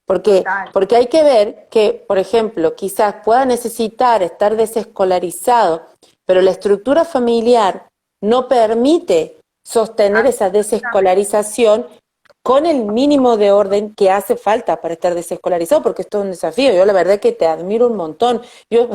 Porque, total. porque hay que ver que, por ejemplo, quizás pueda necesitar estar desescolarizado, pero la estructura familiar no permite sostener esa Absolutamente. desescolarización con el mínimo de orden que hace falta para estar desescolarizado, porque esto es un desafío. Yo la verdad que te admiro un montón. Yo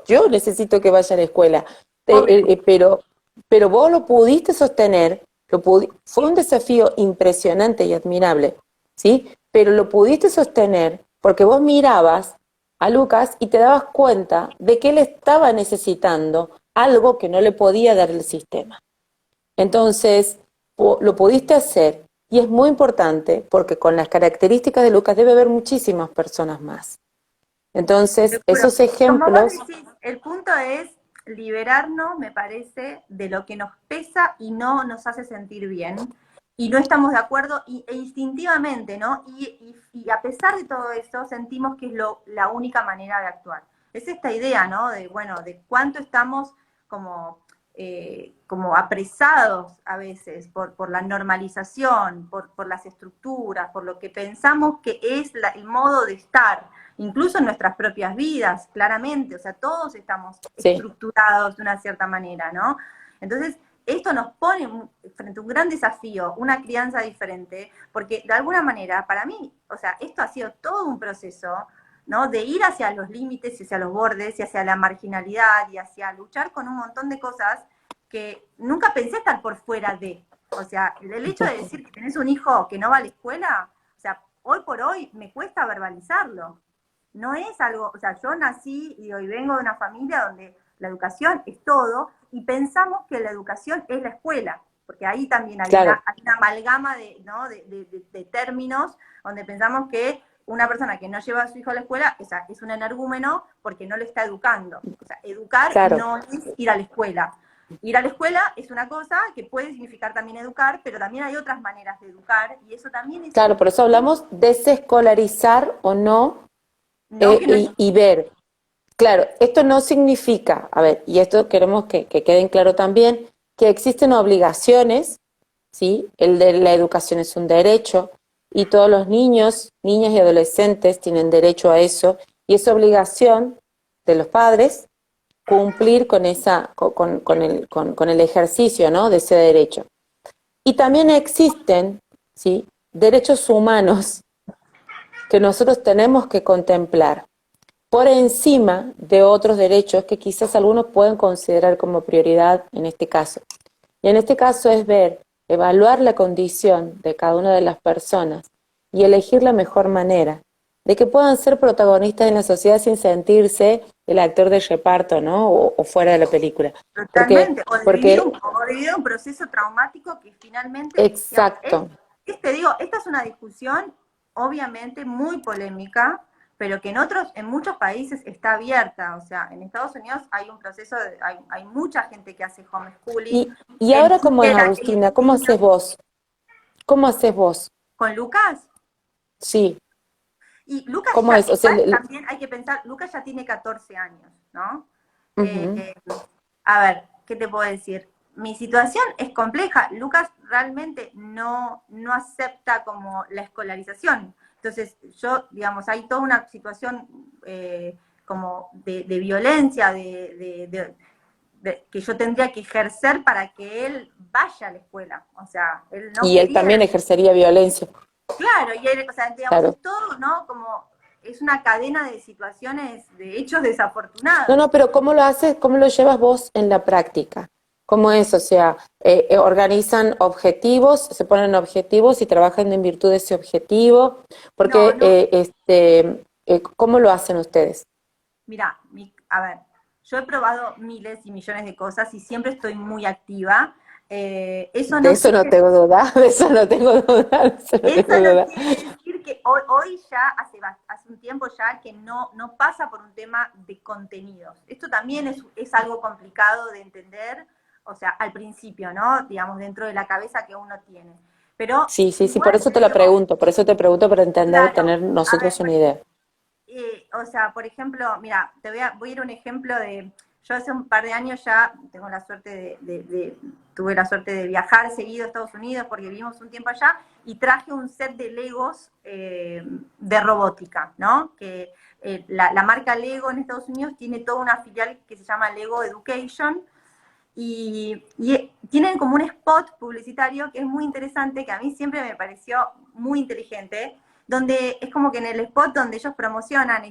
yo necesito que vaya a la escuela, Obvio. pero vos lo pudiste sostener, fue un desafío impresionante y admirable, ¿sí? Pero lo pudiste sostener porque vos mirabas a Lucas y te dabas cuenta de que él estaba necesitando algo que no le podía dar el sistema. Entonces, lo pudiste hacer y es muy importante porque con las características de Lucas debe haber muchísimas personas más. Entonces, Seguro. esos Como vos ejemplos, decís, el punto es liberarnos, me parece, de lo que nos pesa y no nos hace sentir bien. Y no estamos de acuerdo e instintivamente, ¿no? Y a pesar de todo eso, sentimos que es la única manera de actuar. Es esta idea, ¿no? De, bueno, de cuánto estamos como, como apresados a veces por la normalización, por las estructuras, por lo que pensamos que es el modo de estar incluso en nuestras propias vidas, claramente, o sea, todos estamos sí, estructurados de una cierta manera, ¿no? Entonces, esto nos pone frente a un gran desafío, una crianza diferente, porque de alguna manera, para mí, o sea, esto ha sido todo un proceso, ¿no? De ir hacia los límites y hacia los bordes y hacia la marginalidad y hacia luchar con un montón de cosas que nunca pensé estar por fuera de. O sea, el hecho de decir que tenés un hijo que no va a la escuela, o sea, hoy por hoy me cuesta verbalizarlo. No es algo, o sea, yo nací y hoy vengo de una familia donde la educación es todo y pensamos que la educación es la escuela, porque ahí también claro, hay una amalgama de, ¿no? de términos donde pensamos que una persona que no lleva a su hijo a la escuela es un energúmeno porque no le está educando. O sea, educar claro, no es ir a la escuela. Ir a la escuela es una cosa que puede significar también educar, pero también hay otras maneras de educar y eso también es claro, por eso hablamos desescolarizar o no no que no es y ver. Claro, esto no significa, a ver, y esto queremos que queden claro también, que existen obligaciones, ¿sí? El de la educación es un derecho y todos los niños, niñas y adolescentes tienen derecho a eso y es obligación de los padres cumplir con con el ejercicio, ¿no? De ese derecho. Y también existen, ¿sí? Derechos humanos que nosotros tenemos que contemplar por encima de otros derechos que quizás algunos pueden considerar como prioridad en este caso. Y en este caso es ver, evaluar la condición de cada una de las personas y elegir la mejor manera de que puedan ser protagonistas en la sociedad sin sentirse el actor de reparto, ¿no? O fuera de la película. totalmente, Porque, o de vivir un proceso traumático que finalmente, digamos, exacto, te digo, esta es una discusión obviamente muy polémica, pero que en muchos países está abierta. O sea, en Estados Unidos hay un proceso, hay mucha gente que hace homeschooling. Y En ahora cómo Chile es, Agustina, ¿cómo haces vos? ¿Cómo haces vos? con Lucas. Sí, Y Lucas ¿cómo ya, es? O sea, igual también hay que pensar, Lucas ya tiene 14 años, ¿no? ujú. A ver, ¿qué te puedo decir? Mi situación es compleja. Lucas realmente no acepta como la escolarización. Entonces, yo, digamos, hay toda una situación como de violencia, que yo tendría que ejercer para que él vaya a la escuela. O sea, él no Y él quería ir. también ejercería violencia, Claro, y él, o sea, digamos, claro. es todo, ¿no? Como es una cadena de situaciones, de hechos No, desafortunados. no, pero ¿cómo lo haces, cómo lo llevas vos en la práctica? ¿Cómo es? O sea, organizan objetivos, se ponen objetivos y trabajan en virtud de ese objetivo, No, porque, no, ¿cómo lo hacen ustedes? mira, a ver, yo he probado miles y millones de cosas y siempre estoy muy activa. Eso De no eso no quiere, tengo duda, de eso no tengo duda, de eso no eso tengo no duda. quiere decir que hoy ya, hace un tiempo ya, que no pasa por un tema de contenidos. Esto también es algo complicado de entender, o sea, al principio, ¿no? Digamos, dentro de la cabeza que uno tiene. Pero Sí, sí, sí, por igual eso te te la digo, pregunto, por eso te pregunto para entender, claro, tener a ver, nosotros una idea. o sea, por ejemplo, mira, voy a ir a un ejemplo yo hace un par de años ya tengo la suerte tuve la suerte de viajar seguido a Estados Unidos porque vivimos un tiempo allá y traje un set de Legos de robótica, ¿no? Que la marca Lego en Estados Unidos tiene toda una filial que se llama Lego Education y tienen como un spot publicitario que es muy interesante, que a mí siempre me pareció muy inteligente, donde es como que en el spot donde ellos promocionan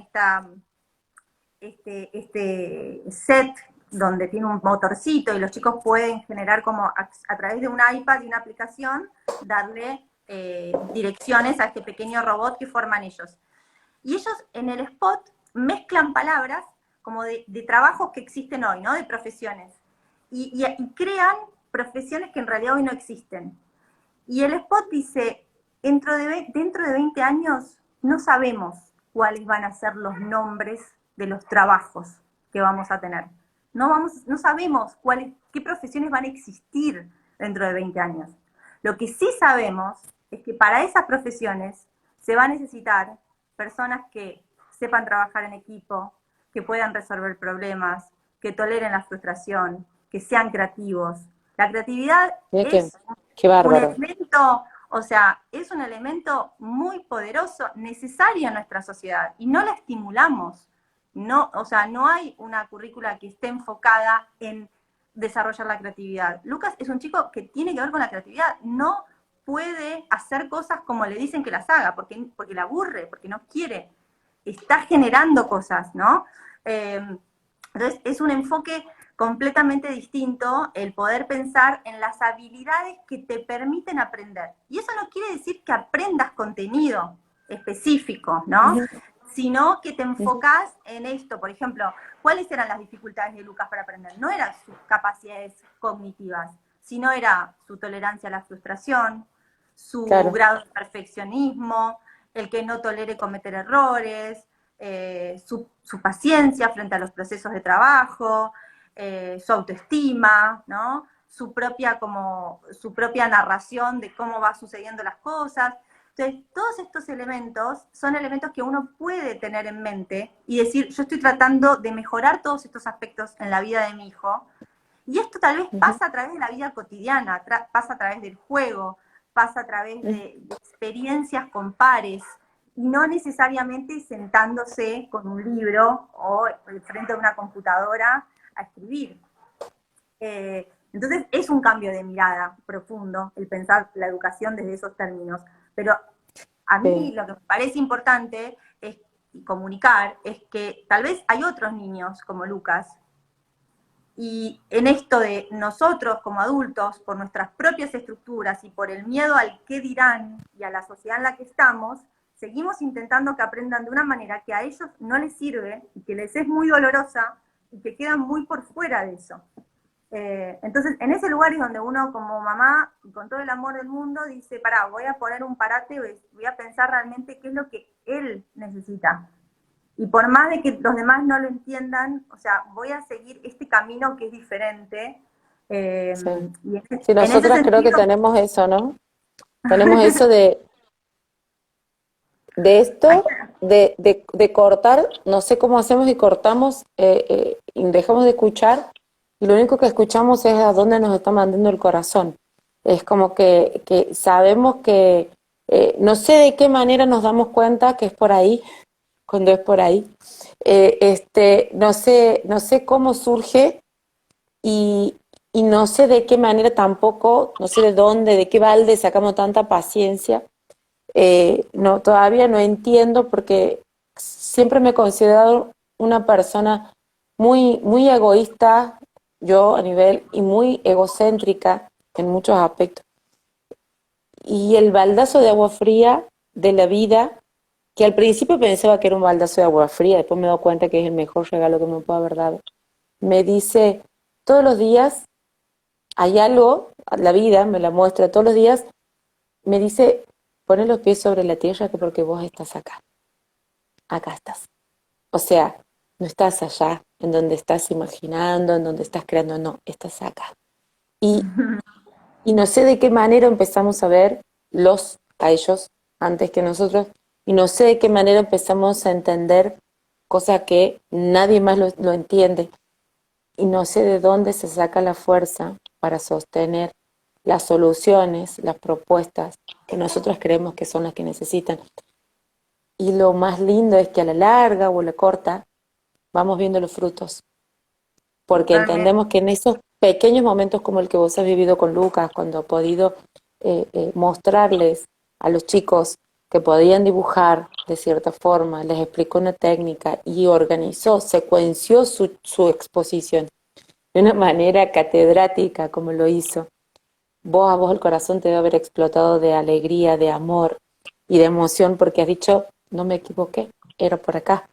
este set donde tiene un motorcito y los chicos pueden generar como a través de un iPad y una aplicación, darle direcciones a este pequeño robot que forman ellos. Y ellos en el spot mezclan palabras como de trabajos que existen hoy, ¿no? De profesiones. Y crean profesiones que en realidad hoy no existen. Y el spot dice, dentro de 20 años no sabemos cuáles van a ser los nombres de los trabajos que vamos a tener. No sabemos qué profesiones van a existir dentro de 20 años. Lo que sí sabemos es que para esas profesiones se va a necesitar personas que sepan trabajar en equipo, que puedan resolver problemas, que toleren la frustración, que sean creativos. La creatividad Mira es qué un bárbaro. elemento, o sea, es un elemento muy poderoso, necesario en nuestra sociedad, y no la estimulamos. No, o sea, no hay una currícula que esté enfocada en desarrollar la creatividad. Lucas es un chico que tiene que ver con la creatividad, no puede hacer cosas como le dicen que las haga, porque le aburre, porque no quiere. Está generando cosas, ¿no? Entonces, es un enfoque completamente distinto el poder pensar en las habilidades que te permiten aprender. Y eso no quiere decir que aprendas contenido específico, ¿no? Ujú, Sino que te ujú. enfocás en esto. Por ejemplo, ¿cuáles eran las dificultades de Lucas para aprender? No eran sus capacidades cognitivas, sino era su tolerancia a la frustración, su Claro, grado de perfeccionismo, el que no tolere cometer errores, su paciencia frente a los procesos de trabajo, su autoestima, ¿no? Su propia narración de cómo va sucediendo las cosas. Entonces, todos estos elementos son elementos que uno puede tener en mente y decir, yo estoy tratando de mejorar todos estos aspectos en la vida de mi hijo. Y esto tal vez ujú, pasa a través de la vida cotidiana, pasa a través del juego, pasa a través ujú. de experiencias con pares, y no necesariamente sentándose con un libro o frente a una computadora a escribir. Entonces es un cambio de mirada profundo el pensar la educación desde esos términos. Pero a mí Sí. lo que me parece importante es comunicar es que tal vez hay otros niños como Lucas y en esto de nosotros como adultos, por nuestras propias estructuras y por el miedo al qué dirán y a la sociedad en la que estamos, seguimos intentando que aprendan de una manera que a ellos no les sirve y que les es muy dolorosa y que quedan muy por fuera de eso. Entonces, en ese lugar es donde uno como mamá, y con todo el amor del mundo, dice, pará, voy a poner un parate, voy a pensar realmente qué es lo que él necesita. Y por más de que los demás no lo entiendan, o sea, voy a seguir este camino que es diferente. Sí. Y Sí, en ese nosotras creo que sentido, tenemos eso, ¿no? Tenemos eso de esto, de cortar, no sé cómo hacemos y cortamos y dejamos de escuchar, y lo único que escuchamos es a dónde nos está mandando el corazón. Es como que sabemos que, no sé de qué manera nos damos cuenta que es por ahí, cuando es por ahí. No sé cómo surge y, y no sé de qué manera tampoco, no sé de dónde, de qué balde sacamos tanta paciencia. No, todavía no entiendo porque siempre me he considerado una persona muy egoísta, yo a nivel, y muy egocéntrica en muchos aspectos. Y el baldazo de agua fría de la vida, que al principio pensaba que era un baldazo de agua fría, después me he dado cuenta que es el mejor regalo que me puede haber dado. Me dice, todos los días hay algo, la vida me la muestra todos los días, me dice, poné los pies sobre la tierra que porque vos estás acá. Acá estás. O sea, no estás allá, en donde estás imaginando, en donde estás creando, no, estás acá. Y, y no sé de qué manera empezamos a ver a ellos antes que nosotros, y no sé de qué manera empezamos a entender cosas que nadie más lo entiende, y no sé de dónde se saca la fuerza para sostener las soluciones, las propuestas que nosotros creemos que son las que necesitan. Y lo más lindo es que a la larga o a la corta vamos viendo los frutos, porque totalmente. entendemos que en esos pequeños momentos como el que vos has vivido con Lucas, cuando ha podido mostrarles a los chicos que podían dibujar de cierta forma, les explicó una técnica y organizó, secuenció su exposición de una manera catedrática como lo hizo. A vos el corazón te debe haber explotado de alegría, de amor y de emoción porque has dicho, no me equivoqué, era por acá.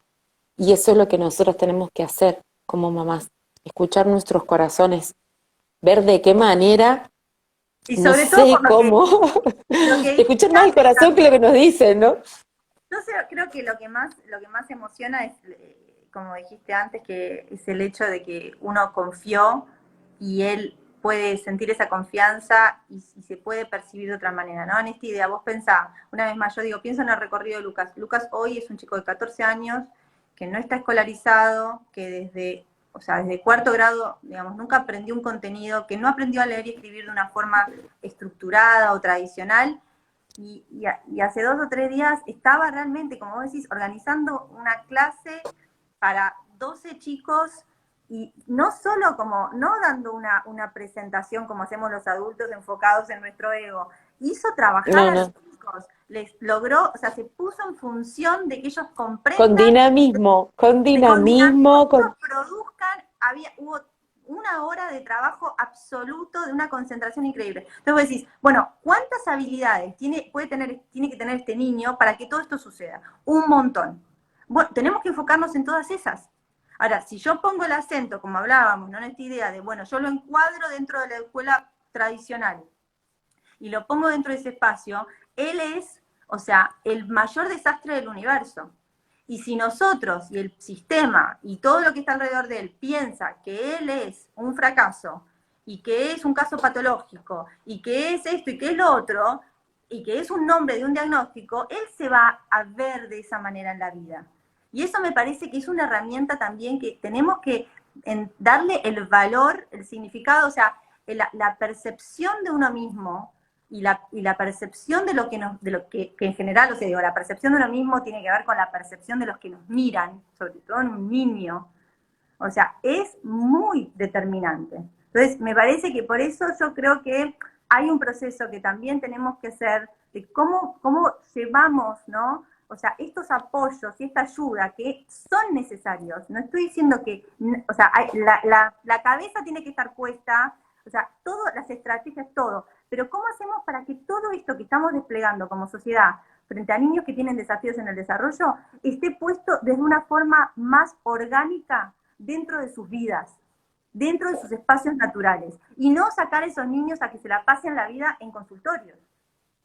Y eso es lo que nosotros tenemos que hacer como mamás, escuchar nuestros corazones, ver de qué manera, Y no sobre todo por sé cómo, lo que escuchar dijiste más el antes corazón que lo también. que nos dicen, ¿no? Yo creo que lo que más emociona es, como dijiste antes, que es el hecho de que uno confió y él puede sentir esa confianza y se puede percibir de otra manera, ¿no? En esta idea, vos pensá, una vez más, yo digo, pienso en el recorrido de Lucas. Lucas hoy es un chico de 14 años que no está escolarizado, que o sea, desde cuarto grado, digamos, nunca aprendió un contenido, que no aprendió a leer y escribir de una forma estructurada o tradicional, y hace 2 o 3 días estaba realmente, como vos decís, organizando una clase para 12 chicos y no solo como, no dando una presentación como hacemos los adultos enfocados en nuestro ego, hizo trabajar No, a los no, chicos, les logró, o sea, se puso en función de que ellos comprendan, con con dinamismo, dinamismo, ellos con... produzcan, hubo 1 hora de trabajo absoluto, de una concentración increíble. Entonces vos decís, bueno, ¿cuántas habilidades tiene que tener este niño para que todo esto suceda? Un montón. Bueno, tenemos que enfocarnos en todas esas. Ahora, si yo pongo el acento, como hablábamos, ¿no? En esta idea de, bueno, yo lo encuadro dentro de la escuela tradicional y lo pongo dentro de ese espacio, él es, o sea, el mayor desastre del universo. Y si nosotros y el sistema y todo lo que está alrededor de él piensa que él es un fracaso y que es un caso patológico y que es esto y que es lo otro y que es un nombre de un diagnóstico, él se va a ver de esa manera en la vida. Y eso me parece que es una herramienta también que tenemos que darle el valor, el significado, o sea, la percepción de uno mismo y la percepción de lo que nos, de lo que en general, o sea, digo, la percepción de uno mismo tiene que ver con la percepción de los que nos miran, sobre todo en un niño. O sea, es muy determinante. Entonces, me parece que por eso yo creo que hay un proceso que también tenemos que hacer de cómo llevamos, ¿no? O sea, estos apoyos y esta ayuda que son necesarios. No estoy diciendo que, o sea, la cabeza tiene que estar puesta, o sea, todas las estrategias, todo. Pero ¿cómo hacemos para que todo esto que estamos desplegando como sociedad frente a niños que tienen desafíos en el desarrollo esté puesto desde una forma más orgánica dentro de sus vidas, dentro de sus espacios naturales, y no sacar a esos niños a que se la pasen la vida en consultorios?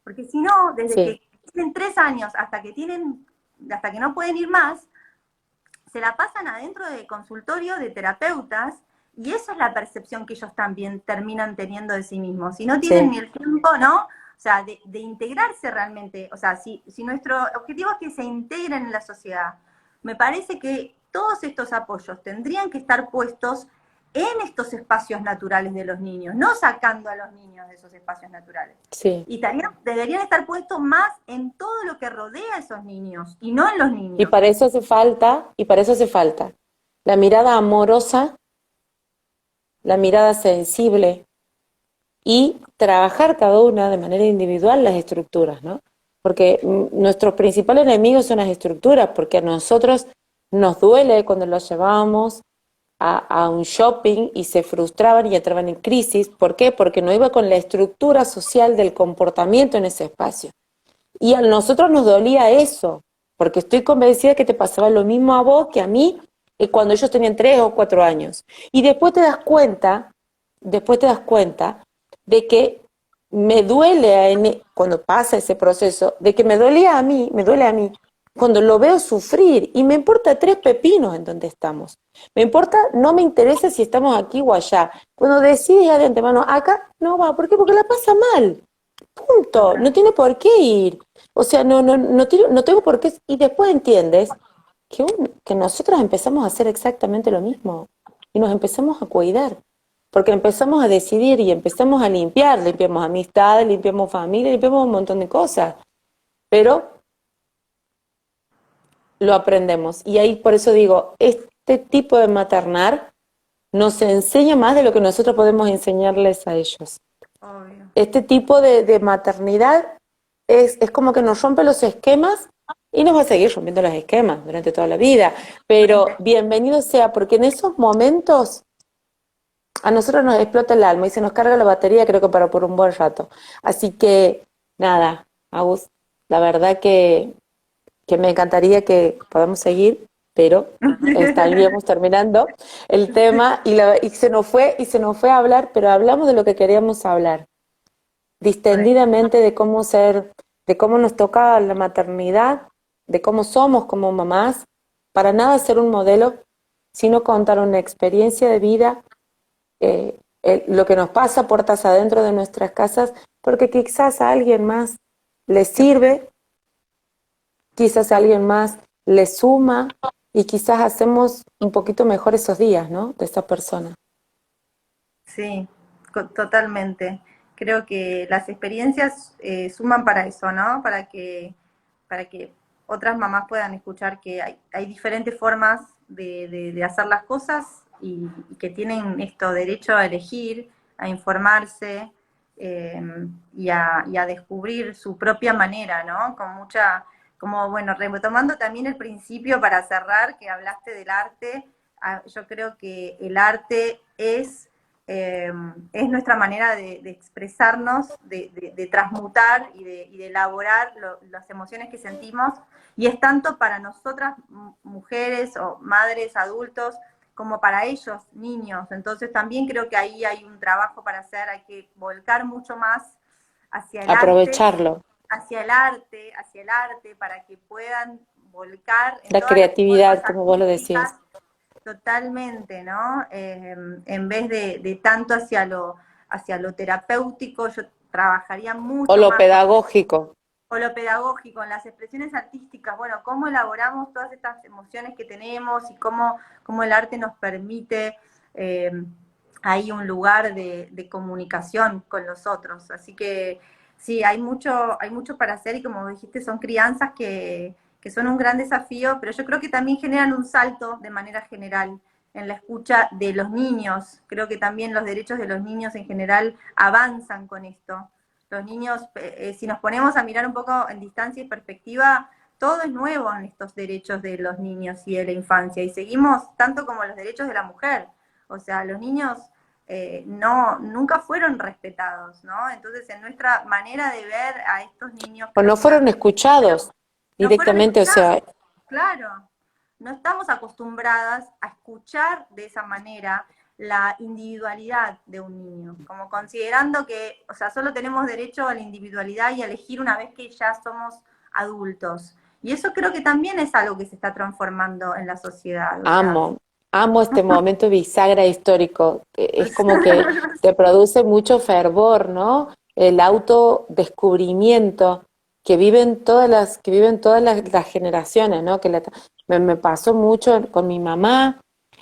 Porque si no, desde Sí, que tienen 3 años hasta que no pueden ir más, se la pasan adentro de consultorio de terapeutas, y esa es la percepción que ellos también terminan teniendo de sí mismos. Si no tienen Sí, ni el tiempo, ¿no? O sea, de integrarse realmente. O sea, si nuestro objetivo es que se integren en la sociedad, me parece que todos estos apoyos tendrían que estar puestos en estos espacios naturales de los niños, no sacando a los niños de esos espacios naturales. sí. Y deberían estar puestos más en todo lo que rodea a esos niños, y no en los Y niños. para eso hace falta, y para eso hace falta la mirada amorosa, la mirada sensible y trabajar cada una de manera individual las estructuras, ¿no? Porque nuestros principales enemigos son las estructuras, porque a nosotros nos duele cuando los llevábamos a un shopping y se frustraban y entraban en crisis. ¿Por qué? Porque no iba con la estructura social del comportamiento en ese espacio. Y a nosotros nos dolía eso, porque estoy convencida que te pasaba lo mismo a vos que a mí cuando ellos tenían 3 o 4 años. Y después te das cuenta de que me duele cuando pasa ese proceso, de que me duele a mí, cuando lo veo sufrir y me importa 3 pepinos en donde estamos. Me importa, no me interesa si estamos aquí o allá. Cuando decides ya de antemano, acá no va, ¿por qué? Porque la pasa mal. Punto, Total. no tiene por qué ir. O sea, no tengo por qué. Y después entiendes que nosotros empezamos a hacer exactamente lo mismo. Y nos empezamos a cuidar. Porque empezamos a decidir y empezamos a limpiar. Limpiamos amistades, limpiamos familia, limpiamos un montón de cosas. Pero lo aprendemos. Y ahí por eso digo, este tipo de maternar nos enseña más de lo que nosotros podemos enseñarles a ellos. Obvio. Este tipo de maternidad es como que nos rompe los esquemas y nos va a seguir rompiendo los esquemas durante toda la vida. Pero bienvenido sea, porque en esos momentos a nosotros nos explota el alma y se nos carga la batería, creo que para por un buen rato. Así que, nada, Agus, la verdad que me encantaría que podamos seguir, pero estaríamos terminando el tema y se nos fue a hablar, pero hablamos de lo que queríamos hablar distendidamente de cómo ser, de cómo nos toca la maternidad, de cómo somos como mamás, para nada ser un modelo, sino contar una experiencia de vida, lo que nos pasa puertas adentro de nuestras casas, porque quizás a alguien más le sirve, quizás a alguien más le suma y quizás hacemos un poquito mejor esos días, ¿no? De esa persona. Sí, totalmente. Creo que las experiencias suman para eso, ¿no? Para que otras mamás puedan escuchar que hay diferentes formas de hacer las cosas, y que tienen esto derecho a elegir, a informarse, y a descubrir su propia manera, ¿no? Con mucha, como bueno, retomando también el principio para cerrar, que hablaste del arte. Yo creo que el arte es nuestra manera de expresarnos, de transmutar y de elaborar las emociones que sentimos, y es tanto para nosotras mujeres o madres, adultos, como para ellos, niños. Entonces también creo que ahí hay un trabajo para hacer, hay que volcar mucho más hacia el arte, Aprovecharlo, hacia el arte, para que puedan volcar en la todas las formas creatividad, como vos lo artísticas. decías, Totalmente, ¿no? En vez de tanto hacia lo terapéutico, yo trabajaría o mucho lo más pedagógico. con lo pedagógico, en las expresiones artísticas. Bueno, cómo elaboramos todas estas emociones que tenemos, y cómo el arte nos permite eh, ahí un lugar de comunicación con los otros. Así que sí, hay mucho para hacer, y como dijiste, son crianzas que son un gran desafío, pero yo creo que también generan un salto de manera general en la escucha de los niños. Creo que también los derechos de los niños en general avanzan con esto. Los niños, si nos ponemos a mirar un poco en distancia y perspectiva, todo es nuevo en estos derechos de los niños y de la infancia, y seguimos tanto como los derechos de la mujer. O sea, los niños nunca fueron respetados, ¿no? Entonces, en nuestra manera de ver a estos niños, O creo no que fueron escuchados no fueron directamente, o sea, escuchados, claro. No estamos acostumbradas a escuchar de esa manera la individualidad de un niño, como considerando que, o sea, solo tenemos derecho a la individualidad y a elegir una vez que ya somos adultos. Y Y eso creo que también es algo que se está transformando en la sociedad. O sea, Amo este momento bisagra histórico. Es como que te produce mucho fervor, ¿no? El autodescubrimiento que viven todas las generaciones, ¿no? Me pasó mucho con mi mamá,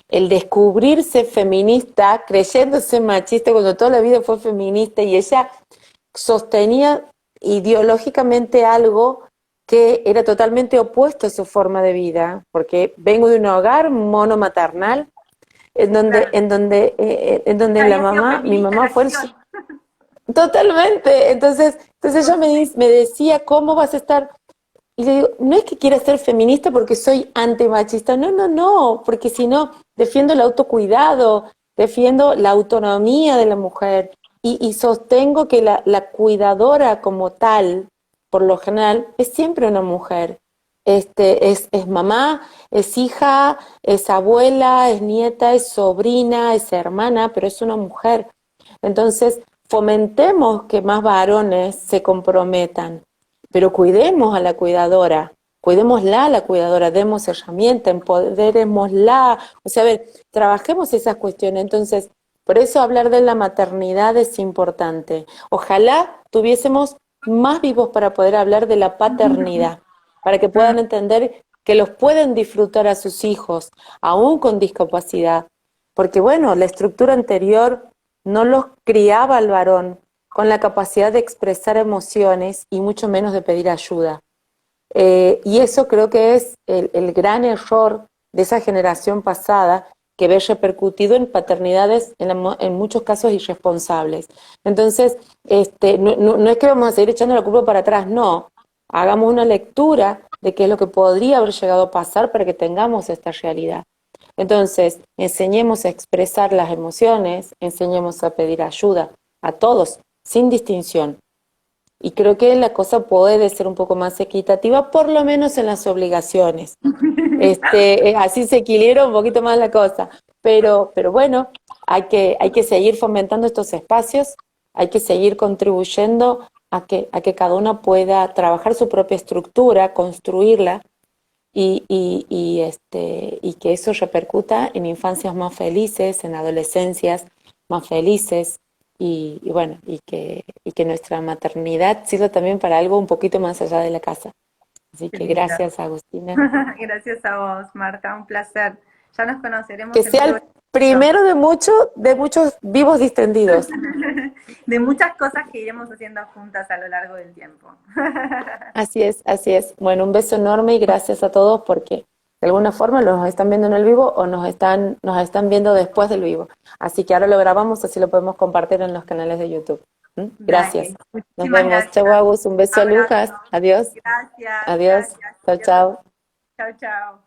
el descubrirse feminista, creyéndose machista cuando toda la vida fue feminista y ella sostenía ideológicamente algo que era totalmente opuesto a su forma de vida, porque vengo de un hogar monomaternal claro, en donde había sido mi feminista en mamá fue acción. totalmente. Entonces ella me decía, ¿cómo vas a estar? Y le digo, no es que quiera ser feminista porque soy antimachista, no, porque si no, defiendo el autocuidado, defiendo la autonomía de la mujer y sostengo que la cuidadora como tal, por lo general, es siempre una mujer. Es mamá, es hija, es abuela, es nieta, es sobrina, es hermana, pero es una mujer. Entonces, fomentemos que más varones se comprometan, pero cuidemos a la cuidadora, cuidémosla a la cuidadora, demos herramienta, empoderémosla, o sea, a ver, trabajemos esas cuestiones. Entonces, por eso hablar de la maternidad es importante. Ojalá tuviésemos más vivos para poder hablar de la paternidad, para que puedan entender que los pueden disfrutar a sus hijos, aún con discapacidad, porque bueno, la estructura anterior no los criaba al varón con la capacidad de expresar emociones y mucho menos de pedir ayuda. Y eso creo que es el gran error de esa generación pasada que ve repercutido en paternidades en muchos casos irresponsables. Entonces, no es que vamos a seguir echando la culpa para atrás, no. Hagamos una lectura de qué es lo que podría haber llegado a pasar para que tengamos esta realidad. Entonces, enseñemos a expresar las emociones, enseñemos a pedir ayuda a todos, sin distinción. Y creo que la cosa puede ser un poco más equitativa, por lo menos en las obligaciones. Así se equilibra un poquito más la cosa. Pero bueno, hay que seguir fomentando estos espacios, hay que seguir contribuyendo a que cada uno pueda trabajar su propia estructura, construirla y que eso repercuta en infancias más felices, en adolescencias más felices bueno, y que nuestra maternidad sirva también para algo un poquito más allá de la casa. Así Qué que lindo. gracias, Agustina. Gracias a vos, Marta, un placer. Ya nos Que conoceremos en sea vivo. el primero de muchos vivos distendidos. De muchas cosas que iremos haciendo juntas a lo largo del tiempo. Así es, así es. Bueno, un beso enorme y gracias a todos porque de alguna forma nos están viendo en el vivo o nos están viendo después del vivo. Así que ahora lo grabamos, así lo podemos compartir en los canales de YouTube. ¿Mm? Gracias. Dale, Nos muchísimas vemos. Chau, gracias. Agus. Un beso a Abrazo. Lucas. Adiós. Gracias, Adiós. gracias. Chao, Dios te chao. Chao, chao.